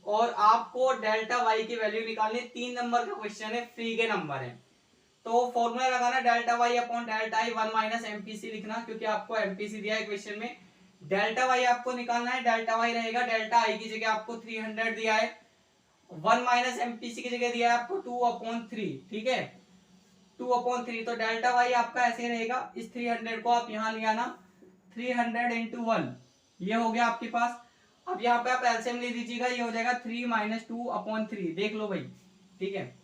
और आपको डेल्टा वाई की वैल्यू निकालनी। 3 नंबर का क्वेश्चन है, फ्री के नंबर है। तो फॉर्मूला लगाना delta Y upon delta I 1 minus MPC लिखना, क्योंकि आपको एमपीसी दिया है क्वेश्चन में। डेल्टा वाई आपको निकालना है, डेल्टा वाई रहेगा डेल्टा आई की जगह आपको 300 दिया है, 1 माइनस एमपीसी की जगह दिया है आपको 2/3, ठीक है 2/3। तो डेल्टा वाई आपका ऐसे रहेगा, इस 300 को आप यहां ले आना, 300 इंटू 1 ये हो गया आपके पास। अब यहाँ पे आप एलसीएम ले लीजिएगा, ये हो जाएगा 3 माइनस 2/3, देख लो भाई, ठीक है।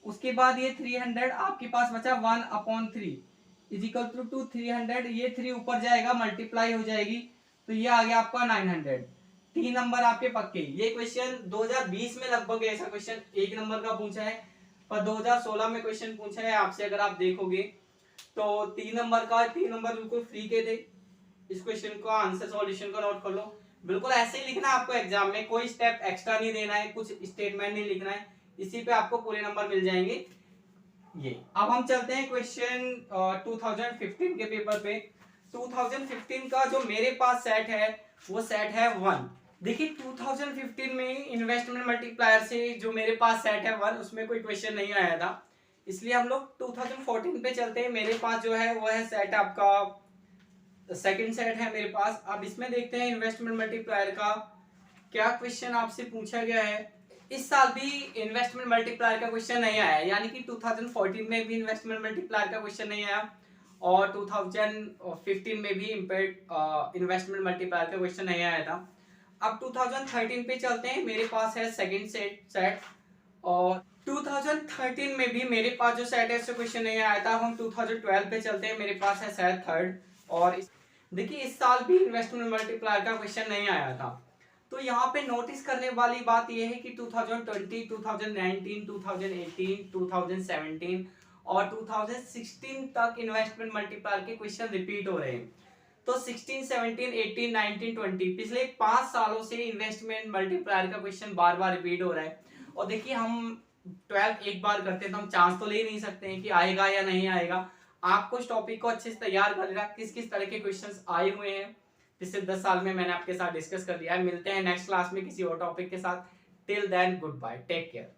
उसके बाद ये 300 आपके पास बचा 1/3, इज इक्वल टू 300, ये 3 ऊपर जाएगा मल्टीप्लाई हो जाएगी, तो ये आ गया आपका 900। 3 नंबर आपके पक्के। ये क्वेश्चन 2020 में लगभग ऐसा क्वेश्चन 1 नंबर का पूछा है, पर 2016 में क्वेश्चन पूछा है आपसे, अगर आप देखोगे तो 3 नंबर का, 3 नंबर बिल्कुल फ्री के थे। इस क्वेश्चन का आंसर सॉल्यूशन को नोट कर लो। बिल्कुल ऐसे ही लिखना है आपको एग्जाम में, कोई स्टेप एक्स्ट्रा नहीं देना है, कुछ स्टेटमेंट नहीं लिखना है, इसी पे आपको पूरे नंबर मिल जाएंगे। ये अब हम चलते हैं क्वेश्चन 2015 के पेपर पे। 2015 का जो मेरे पास सेट है वो सेट है 1। देखिए 2015 में इन्वेस्टमेंट मल्टीप्लायर से जो मेरे पास सेट है 1, उसमें कोई क्वेश्चन नहीं आया था, इसलिए हम लोग 2014 पे चलते हैं। मेरे पास जो है वो है सेट आपका सेकंड सेट है मेरे पास। अब इसमें देखते हैं इन्वेस्टमेंट मल्टीप्लायर का क्या क्वेश्चन आपसे पूछा गया है। इस साल भी इन्वेस्टमेंट मल्टीप्लायर का क्वेश्चन नहीं आया, यानी कि 2014 में भी इन्वेस्टमेंट मल्टीप्लायर का क्वेश्चन नहीं आया और 2015 में भी इन्वेस्टमेंट मल्टीप्लायर का क्वेश्चन नहीं आया था। अब 2013 पे चलते हैं, मेरे पास है सेकंड सेट और 2013 में भी मेरे पास जो सेट है उससे क्वेश्चन नहीं आया था। हम 2012 पे चलते हैं, मेरे पास है शायद थर्ड। और देखिए इस साल भी इन्वेस्टमेंट मल्टीप्लायर का क्वेश्चन नहीं आया था। तो यहाँ पे नोटिस करने वाली बात यह है कि 2020, 2019, 2018, 2017 और 2016 तक इन्वेस्टमेंट मल्टीप्लायर के क्वेश्चन रिपीट हो रहे हैं। तो 16, 17, 18, 19, 20 पिछले 5 सालों से इन्वेस्टमेंट मल्टीप्लायर का क्वेश्चन बार बार रिपीट हो रहा है। और देखिए हम 12 एक बार करते हैं तो हम चांस तो ले नहीं सकते हैं कि आएगा या नहीं आएगा। आपको इस टॉपिक को अच्छे से तैयार कर लेना, किस किस तरह के क्वेश्चंस आए हुए हैं पिछले 10 साल में मैंने आपके साथ डिस्कस कर लिया है। मिलते हैं नेक्स्ट क्लास में किसी और टॉपिक के साथ। Till then good bye, take care.